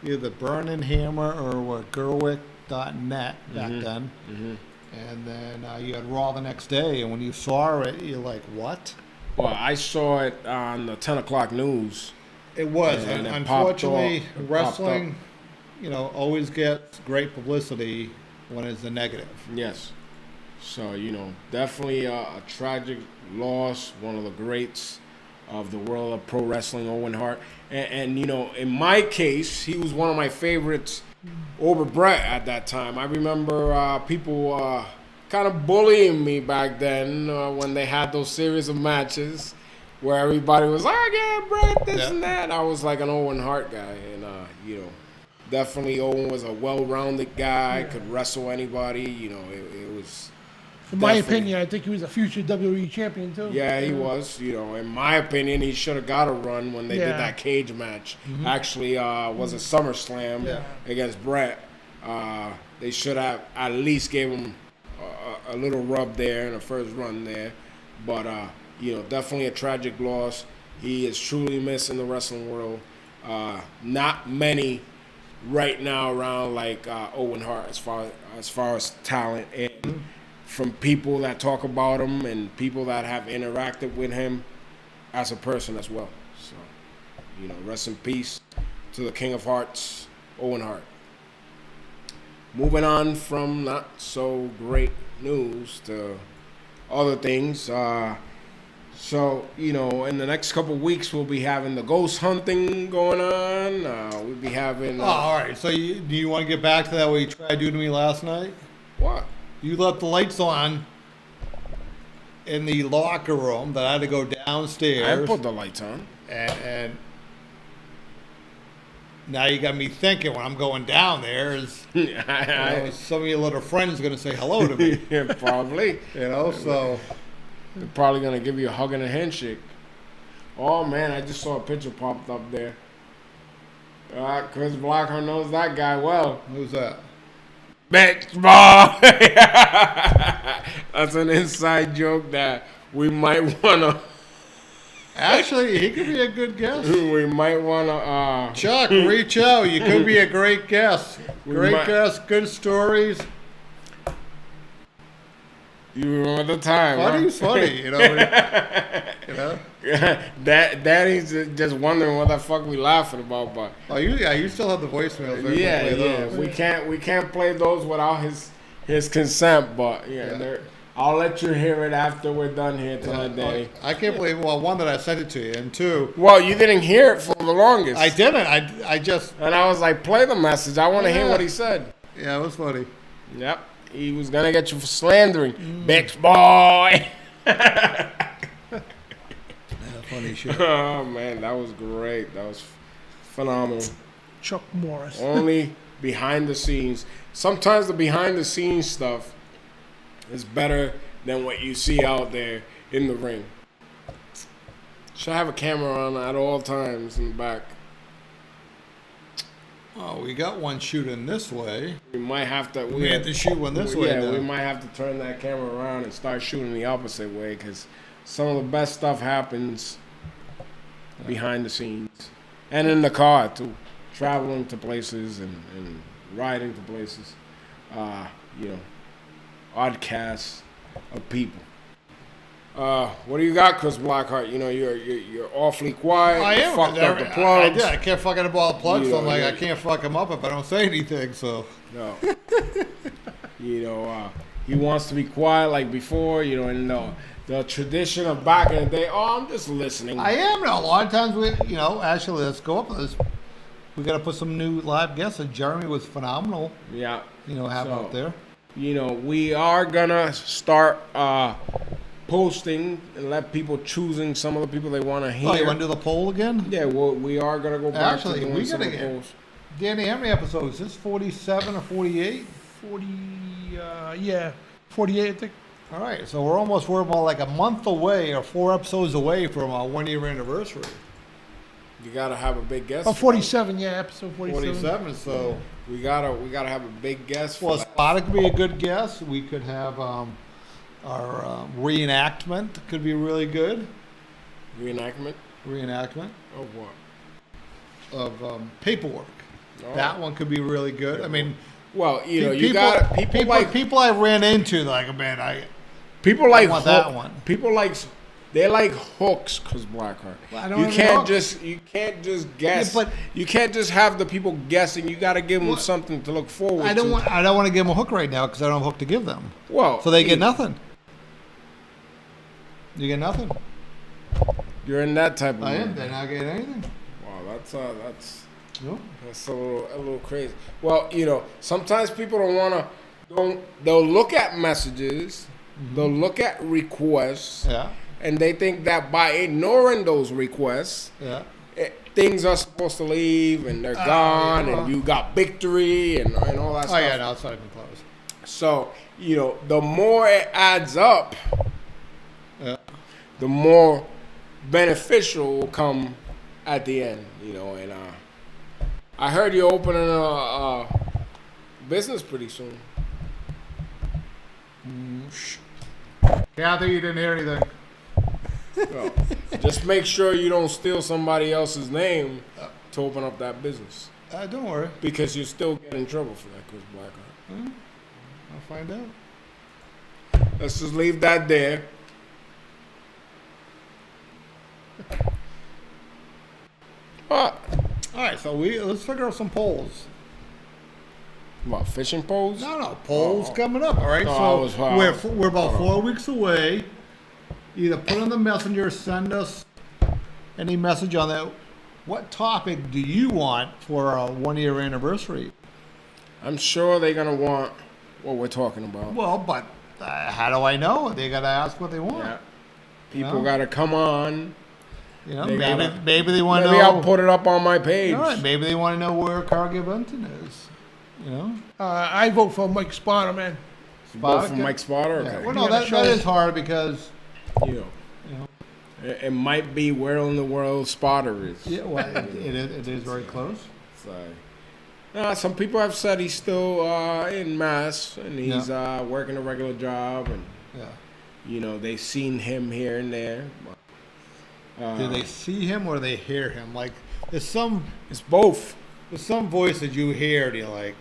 either Burning Hammer or Gerwick.net back then. Mm-hmm. And then you had Raw the next day, and when you saw it, you're like, "What?" Well, I saw it on the 10 o'clock news. It was. And unfortunately, wrestling, always gets great publicity when it's a negative. Yes. So, definitely a tragic loss, one of the greats of the world of pro wrestling, Owen Hart. And you know, in my case, he was one of my favorites over Brett at that time. I remember people kind of bullying me back then when they had those series of matches where everybody was like, yeah, Brett, this and that. I was like an Owen Hart guy. And, you know, definitely Owen was a well-rounded guy, could wrestle anybody. You know, it was... In my opinion, I think he was a future WWE champion, too. Yeah, he was. You know, in my opinion, he should have got a run when they did that cage match. Actually, was a SummerSlam against Brett. They should have at least gave him a little rub there in the first run there. But, you know, definitely a tragic loss. He is truly missed in the wrestling world. Not many right now around like Owen Hart as far as talent. And from people that talk about him and people that have interacted with him as a person as well. So, you know, rest in peace to the King of Hearts, Owen Hart. Moving on from not so great news to other things. So, you know, in the next couple of weeks, we'll be having the ghost hunting going on. We'll be having... all right. So do you want to get back to that what you tried to do to me last night? What? You left the lights on in the locker room that I had to go downstairs. I put the lights on. And now you got me thinking when I'm going down there is some of your little friends going to say hello to me. Yeah, probably. You know, so... They're probably going to give you a hug and a handshake. Oh, man, I just saw a picture popped up there. Chris Blackheart knows that guy well. Who's that? Bitch boy. That's an inside joke that we might want to... Actually, he could be a good guest. We might want to... Chuck, reach out. You could be a great guest. Great guest, good stories. You remember the time? Funny's funny, you know. You know. Daddy's just wondering what the fuck we laughing about, but you still have the voicemails. We can't play those without his consent, but I'll let you hear it after we're done here tonight, Daddy. I can't believe one that I sent it to you, and two. Well, you didn't hear it for the longest. I didn't. I just. And I was like, play the message. I want to hear what he said. Yeah, it was funny. Yep. He was going to get you for slandering. Bitch boy. Funny shit. Oh, man. That was great. That was phenomenal. Chuck Morris. Only behind the scenes. Sometimes the behind the scenes stuff is better than what you see out there in the ring. Should have a camera on at all times in the back. Oh, we got one shooting this way. We might have to... We have to shoot one this way. Yeah, now. we might have to turn that camera around and start shooting the opposite way because some of the best stuff happens behind the scenes. And in the car, too. Traveling to places and riding to places. You know, odd cast of people. What do you got, Chris Blackheart? You know, you're awfully quiet. I am. Fucked up the plugs. I can't fucking up all the plugs. So I'm like, yeah. I can't fuck him up if I don't say anything. So no. You know, he wants to be quiet like before. You know, and the tradition of back in the day. Oh, I'm just listening. I am. Now, a lot of times actually, let's go up with this. We got to put some new live guests. And Jeremy was phenomenal. Yeah. You know, having out there. You know, we are gonna start posting and let people choosing some of the people they want to hear. Oh, you want to do the poll again? Yeah, we are going to go back Actually, to doing we some got of the to polls. Danny, how many episodes? Is this 47 or 48? 48, I think. All right, so we're about like a month away or 4 episodes away from our 1-year anniversary. You got to have a big guest. Oh, 47, episode 47. 47, so we gotta have a big guest. Well, Spada could be a good guest. We could have our reenactment could be really good. Reenactment of what? Of paperwork. Oh. That one could be really good. I mean, well, you know, you got people I ran into like, man, people like want that one. People like they like hooks, Chris Blackheart. Well, you can't just guess. Yeah, but you can't just have the people guessing. You got to give them something to look forward to. I don't want to give them a hook right now because I don't have a hook to give them. Well, so they get nothing. You get nothing. You're in that type of I am. mood. They're not getting anything. Wow, that's No. that's a little crazy. Well, sometimes people they'll look at messages, they'll look at requests, Yeah. and they think that by ignoring those requests, Yeah. things are supposed to leave and they're gone, yeah. and you got victory and all that Oh stuff. yeah, no, it's not even close. So, the more it adds up, Yeah. the more beneficial will come at the end, and I heard you're opening a business pretty soon. Kathy, you didn't hear anything. So, just make sure you don't steal somebody else's name to open up that business, Don't worry. because you still get in trouble for that, Chris Blackheart. I'll find out. Let's just leave that there. What? All right, so let's figure out some polls. What, fishing poles? No, polls Oh. coming up. All right, Oh, so I was- we're about 4 weeks away. Either put on the messenger, send us any message on that. What topic do you want for our 1 year anniversary? I'm sure they're gonna want what we're talking about. Well, but how do I know? They got to ask what they want. Yeah. People No. gotta come on. You know, They maybe gotta- maybe they want to Maybe know. I'll put it up on my page. All right, maybe they want to know where Cargill Benton is. You know, I vote for Mike Spotter, man. Vote for Mike Spotter. Yeah, Okay. well, Yeah, no, the that show- is hard because You know, you know. it might be where in the world Spotter is. Yeah, well, it is very close. So, some people have said he's still in Mass and he's working a regular job, and Yeah. they've seen him here and there. But, Do they see him or they hear him? Like there's some It's both. voice that you hear and you're like,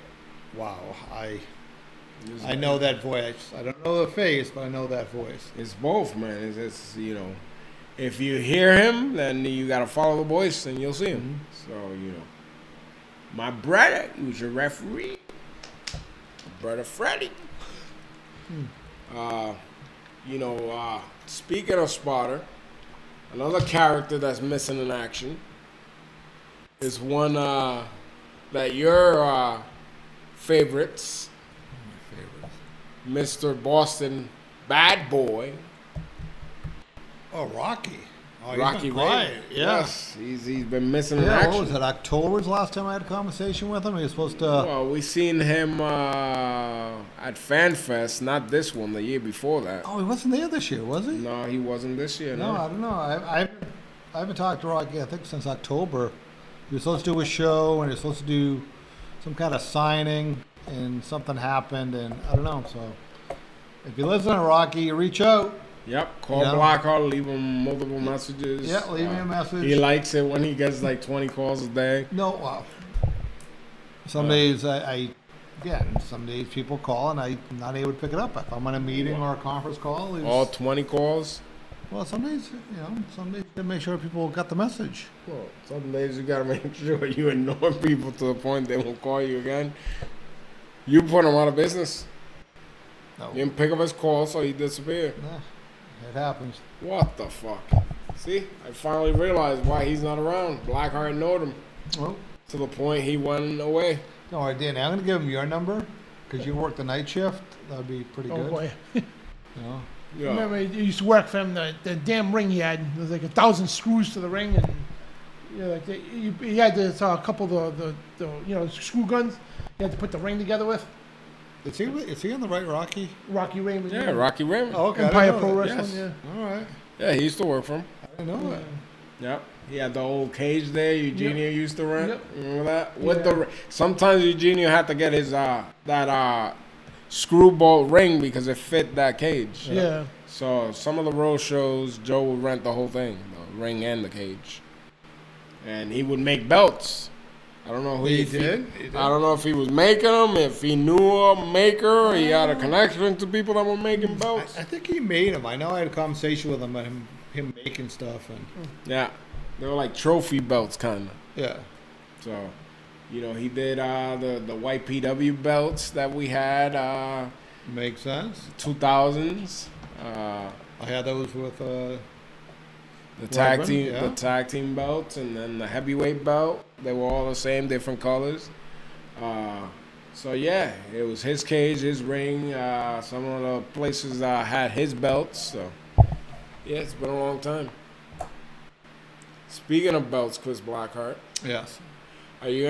wow, I know that voice. I don't know the face, but I know that voice. It's both, man. It's if you hear him, then you gotta follow the voice and you'll see him. So my brother, who's a referee, brother Freddie. Speaking of Spotter, another character that's missing in action is one that your favorites, Mr. Boston Bad Boy, Oh, Rocky. Oh, Rocky he's been quiet. Ray. Yeah. Yes, he's been missing in Yeah, action. what was it? October was the last time I had a conversation with him. He was supposed to. Well, we seen him at FanFest, not this one, the year before that. Oh, he wasn't there this year, was he? No, he wasn't this year. No, I don't know. I haven't talked to Rocky, I think, since October. He was supposed to do a show, and he was supposed to do some kind of signing, and something happened, and I don't know. So, if you listen to Rocky, reach out. Yep, call Yeah. Blackheart, leave him multiple messages. Yeah, leave me a message. He likes it when he gets like 20 calls a day. No, some days some days people call, and I'm not able to pick it up. If I'm on a meeting or a conference call, All 20 calls? well, some days, some days to make sure people got the message. Well, some days you gotta make sure you ignore people to the point they won't call you again. You put him out of business. No, You didn't pick up his call, so he disappeared. nah, it happens. What the fuck? See, I finally realized why he's not around. Blackheart ignored him Well, to the point he went away. no, all right, Danny, I'm gonna give him your number because you work the night shift. That'd be pretty Oh good. boy. You know? Yeah. Remember, he used to work for him. The damn ring he had. There was like 1,000 screws to the ring, and he had this couple of the screw guns. He had to put the ring together with. Is he on the right Rocky? Rocky Ray was Yeah, Rocky Raymond. Oh, okay. Empire I didn't know Pro that. Wrestling. Yes. Yeah. All right. Yeah, he used to work for him. I didn't know that. Yep. He had the old cage there Eugenio used to rent. Yep. Remember that? With Yeah. the sometimes Eugenio had to get his that screwball ring because it fit that cage. Yeah. So some of the road shows, Joe would rent the whole thing, the ring and the cage, and he would make belts. I don't know who He if did? I don't know if he was making them, if he knew a maker, or he had a connection to people that were making belts. I think he made him. I know I had a conversation with him about him making stuff, and Yeah, they were like trophy belts, kind of. yeah. So, he did the white PW belts that we had, Makes sense. 2000s. I had those with The The tag Weapon, team, yeah. the tag team belts, and then the heavyweight belt. They were all the same, different colors. So yeah, it was his cage, his ring. Some of the places had his belts. So yeah, it's been a long time. Speaking of belts, Chris Blackheart, Yes. are you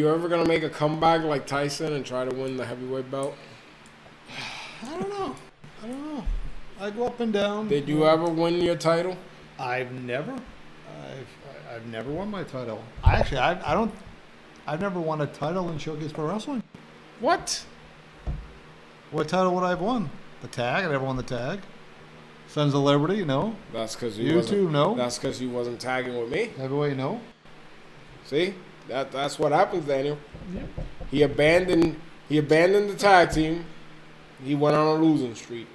ever gonna make a comeback like Tyson and try to win the heavyweight belt? I don't know. I go up and down. Did you ever win your title? I've never won my title. I've never won a title in Showcase Pro Wrestling. What? What title would I have won? The tag? I never won the tag. Sons of Liberty, no. That's because You too, no. That's because you wasn't tagging with me. Heavyweight, no. See, that's what happens, Daniel. Yep. He abandoned the tag team. He went on a losing streak.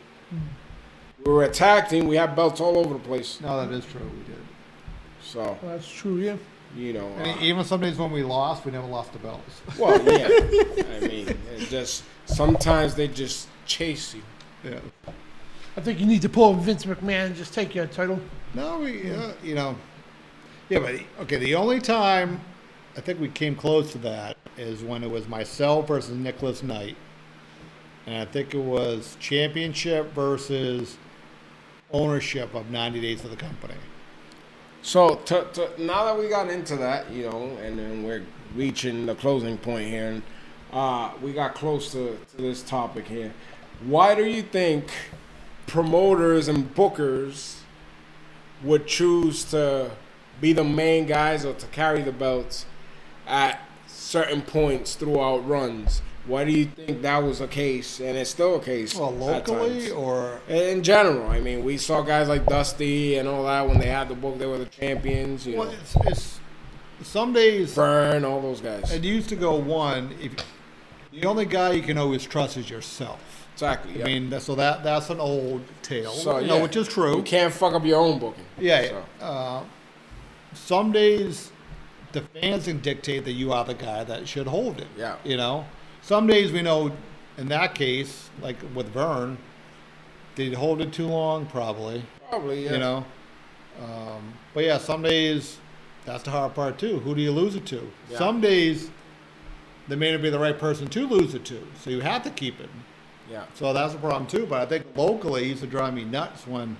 We were a tag team. We had belts all over the place. No, that is true. We did. So Well, that's true, yeah. you know. And even some days when we lost, we never lost the belts. Well, yeah. I mean, it just sometimes they just chase you. Yeah. I think you need to pull Vince McMahon and just take your title. No, yeah, but okay. The only time I think we came close to that is when it was myself versus Nicholas Knight, and I think it was championship versus ownership of 90 Days of the Company. So now that we got into that, and then we're reaching the closing point here, and we got close to this topic here. Why do you think promoters and bookers would choose to be the main guys or to carry the belts at certain points throughout runs? Why do you think that was a case, and it's still a case? Well, locally at times? or In general, I mean, we saw guys like Dusty and all that when they had the book; they were the champions. well, it's some days. Burn, all those guys. It used to go one. If the only guy you can always trust is yourself. Exactly. I Yeah. mean, that's an old tale, So, yeah. which is true. You can't fuck up your own booking. Yeah. So. Some days the fans can dictate that you are the guy that should hold it. Yeah. Some days we know, in that case, like with Vern, did he hold it too long? Probably. Probably, yeah. But yeah, some days that's the hard part too. Who do you lose it to? Yeah. Some days they may not be the right person to lose it to, so you have to keep it. Yeah. So that's a problem too. But I think locally it used to drive me nuts when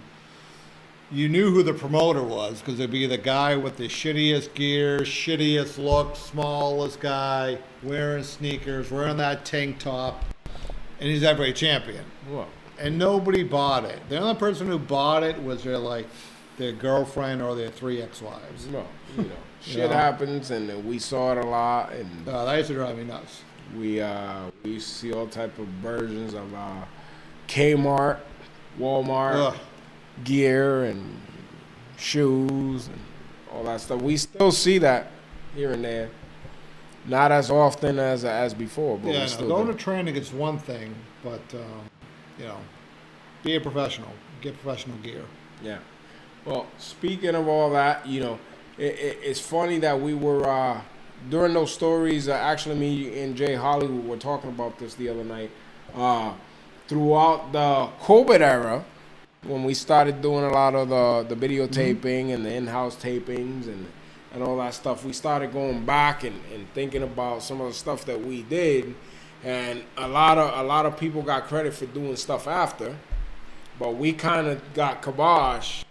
you knew who the promoter was, because it'd be the guy with the shittiest gear, shittiest look, smallest guy, wearing sneakers, wearing that tank top, and he's heavyweight champion. Well, And nobody bought it. The only person who bought it was their girlfriend or their 3 ex-wives. no, shit know? happens, and we saw it a lot, and That used to drive me nuts. we used to see all type of versions of Kmart, Walmart. Ugh. Gear and shoes and all that stuff. We still see that here and there. Not as often as before, but Yeah, we no, still going do. to training is one thing, but be a professional. Get professional gear. Yeah. Well, speaking of all that, it's funny that we were during those stories. Actually, me and Jay Hollywood were talking about this the other night. Throughout the COVID era, when we started doing a lot of the videotaping and the in-house tapings and all that stuff, we started going back and thinking about some of the stuff that we did, and a lot of people got credit for doing stuff after, but we kind of got kibosh,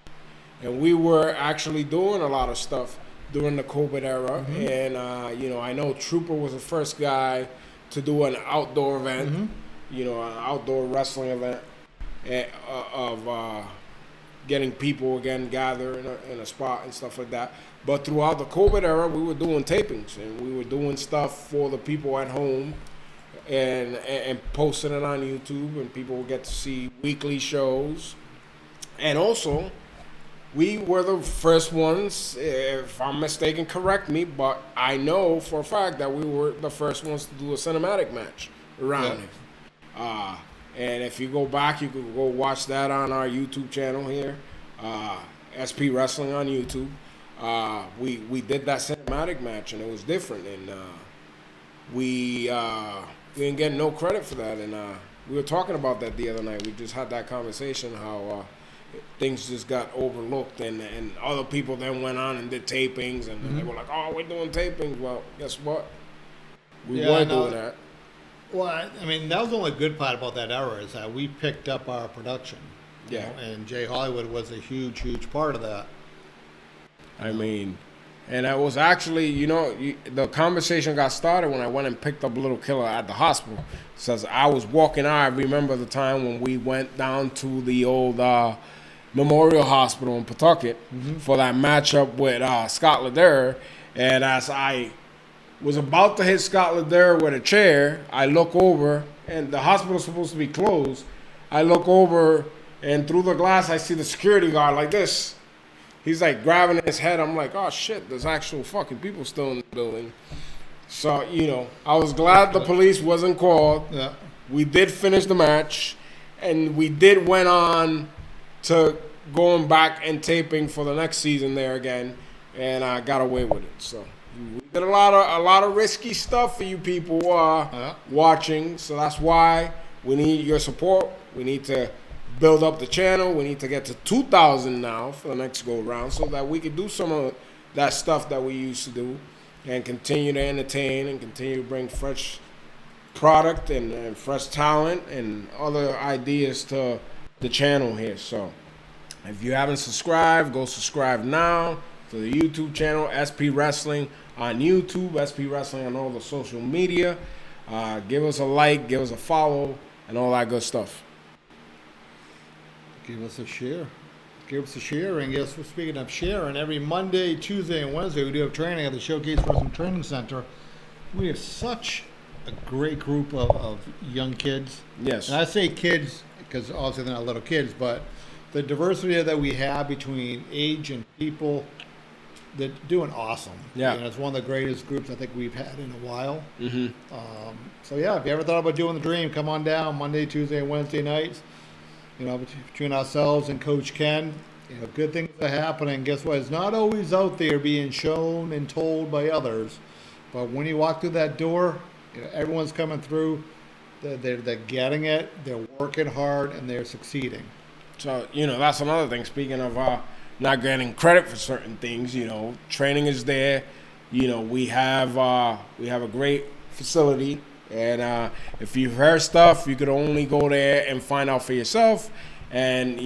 and we were actually doing a lot of stuff during the COVID era, and I know Trooper was the first guy to do an outdoor event, an outdoor wrestling event. Of getting people again gather in a spot and stuff like that. But throughout the COVID era, we were doing tapings and we were doing stuff for the people at home and posting it on YouTube, and people would get to see weekly shows. And also, we were the first ones, if I'm mistaken, correct me, but I know for a fact that we were the first ones to do a cinematic match around it. And if you go back, you can go watch that on our YouTube channel here, SP Wrestling on YouTube. We did that cinematic match, and it was different, and we didn't get no credit for that. And we were talking about that the other night. We just had that conversation how things just got overlooked, and other people then went on and did tapings, and they were like, "Oh, we're doing tapings." Well, guess what? We were doing that. Well, I mean, that was the only good part about that era is that we picked up our production. You know, and Jay Hollywood was a huge, huge part of that. I mean, and it was actually, the conversation got started when I went and picked up Little Killer at the hospital. Says I was walking out. I remember the time when we went down to the old Memorial Hospital in Pawtucket for that matchup with Scott Lederer. And as I was about to hit Scott Lederer with a chair, I look over, and the hospital's supposed to be closed. I look over, and through the glass, I see the security guard like this. He's like grabbing his head. I'm like, oh shit, there's actual fucking people still in the building. So, I was glad the police wasn't called. Yeah. We did finish the match, and we did went on to going back and taping for the next season there again, and I got away with it. So we did a lot of risky stuff for you people watching. So that's why we need your support. We need to build up the channel. We need to get to 2,000 now for the next go round, so that we can do some of that stuff that we used to do, and continue to entertain and continue to bring fresh product and fresh talent and other ideas to the channel here. So if you haven't subscribed, go subscribe now to the YouTube channel, SP Wrestling on YouTube, SP Wrestling on all the social media. Give us a like, give us a follow, and all that good stuff. Give us a share. Give us a share. And guess what? Speaking of sharing, every Monday, Tuesday, and Wednesday, we do have training at the Showcase Wrestling Training Center. We have such a great group of young kids. Yes. And I say kids because obviously they're not little kids, but the diversity that we have between age and people, they're doing awesome. Yeah. And it's one of the greatest groups I think we've had in a while. Mm-hmm. So, yeah, if you ever thought about doing the dream, come on down Monday, Tuesday, and Wednesday nights. Between ourselves and Coach Ken, good things are happening. Guess what? It's not always out there being shown and told by others. But when you walk through that door, everyone's coming through. They're getting it. They're working hard, and they're succeeding. So, that's another thing. Speaking of not getting credit for certain things, training is there. We have a great facility. And if you've heard stuff, you could only go there and find out for yourself. And,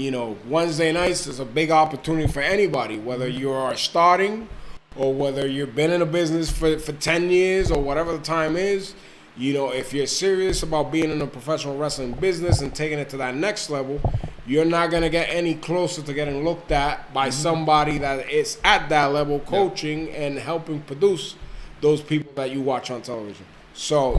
Wednesday nights is a big opportunity for anybody, whether you're starting or whether you've been in a business for 10 years or whatever the time is. If you're serious about being in a professional wrestling business and taking it to that next level, you're not going to get any closer to getting looked at by somebody that is at that level, coaching and helping produce those people that you watch on television. So,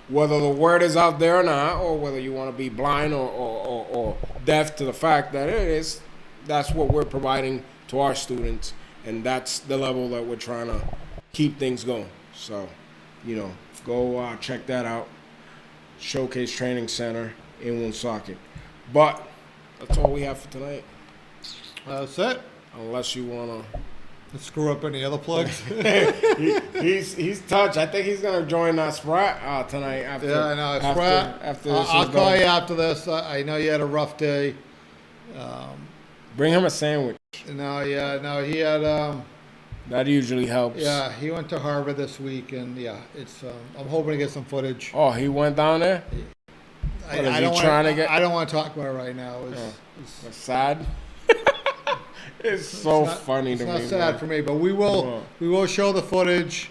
whether the word is out there or not, or whether you want to be blind or deaf to the fact that it is, that's what we're providing to our students, and that's the level that we're trying to keep things going. So, go check that out. Showcase Training Center in Woonsocket. But that's all we have for tonight. That's it. Unless you want to screw up any other plugs. he's touched. I think he's gonna join Sprat tonight. After, yeah, I know. Sprat. After this I'll call you after this. I know you had a rough day. Bring him a sandwich. No, he had. That usually helps. Yeah, he went to Harvard this week, and it's. I'm hoping to get some footage. Oh, he went down there. I don't want to talk about it right now. It's sad. It's so funny to me. It's not sad for me, but we will show the footage.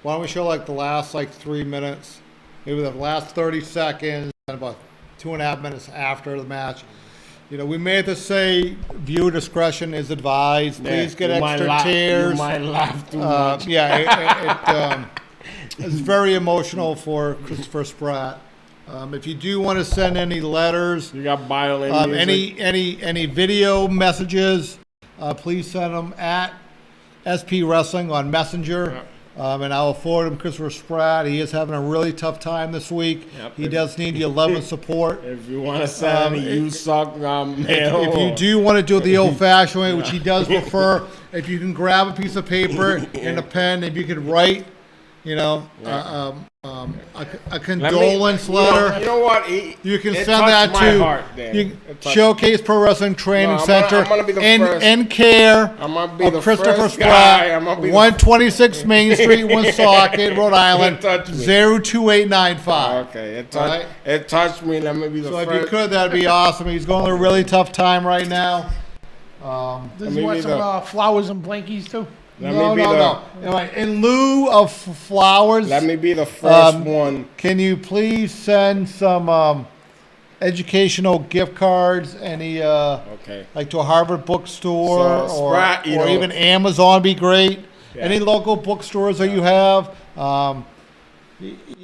Why don't we show the last 3 minutes, maybe the last 30 seconds, and about 2.5 minutes after the match. We made this say viewer discretion is advised. Please get extra tears. You might laugh too much. It's very emotional for Christopher Spratt. If you do want to send any letters, you got violin music. any video messages, please send them at SP Wrestling on Messenger. And I will forward him Christopher Spratt. He is having a really tough time this week. Yep. He does need your love and support. If you want to send you suck mail. If you do want to do the old-fashioned way, which he does prefer, if you can grab a piece of paper and a pen, if you could write you know, Yeah. a condolence letter. You know what? You can it send touched that my to heart, Danny. you, It touched Showcase Pro Wrestling Training No, I'm gonna- Center I'm gonna be the in first. care I'm gonna be of the Christopher first guy. I'm Spratt, gonna be the 126 Main Street, Woonsocket, Rhode Island, touched me. 02895. Okay, it All touched. right. It touched me. Let me be the So if first. you could, that'd be awesome. He's going through a really tough time right now. Does Let he me want be some the- flowers and blankies too? Let No. me be the. Anyway, in lieu of flowers, Let me be the first Um, one. can you please send some educational gift cards? Any Okay. like to a Harvard bookstore So, or Sprat, you know- even Amazon be great. Yeah. Any local bookstores that you have.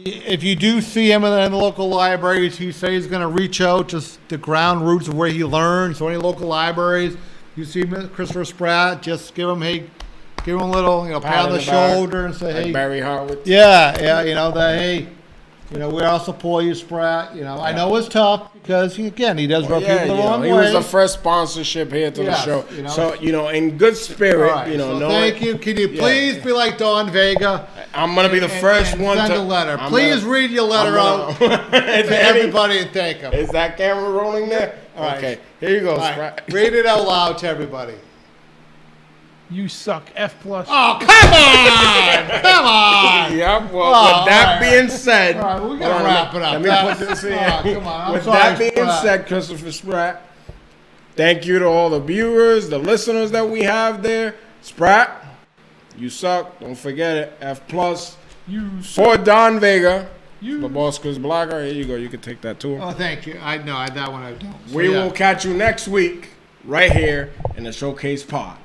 If you do see him in the local libraries, he says he's going to reach out to the ground roots of where he learned. So any local libraries, you see Christopher Spratt, just give him a little pat on the in the back, shoulder and say, Like hey, Barry Horowitz. yeah, hey, we all support you, Spratt. I know it's tough because he does rub people the wrong he way. was the first sponsorship here to Yes, the show. you know. So in good spirit, All right, so know thank you. Can you please be like Don Vega? I'm gonna be the first and one send to a letter. I'm Please gonna- read your letter out to to everybody and thank them. Is that camera rolling there? All right. Okay, here you go, All right, Sprat. read it out loud to everybody. You suck. F+. Oh, come on! Come on! Yep. Well, Oh, with that all right. being said, All right, we gotta hold on, wrap it up. Let me That's- put this in. oh, come on, I'm With sorry, that being Sprat. said, Christopher Spratt, thank you to all the viewers, the listeners that we have there. Spratt, you suck. Don't forget it. F+. You For Don Vega, You- the boss Chris Blackheart. Here you go. You can take that too. Oh, thank you. I know that one I don't. So, We yeah. will catch you next week right here in the Showcase Pod.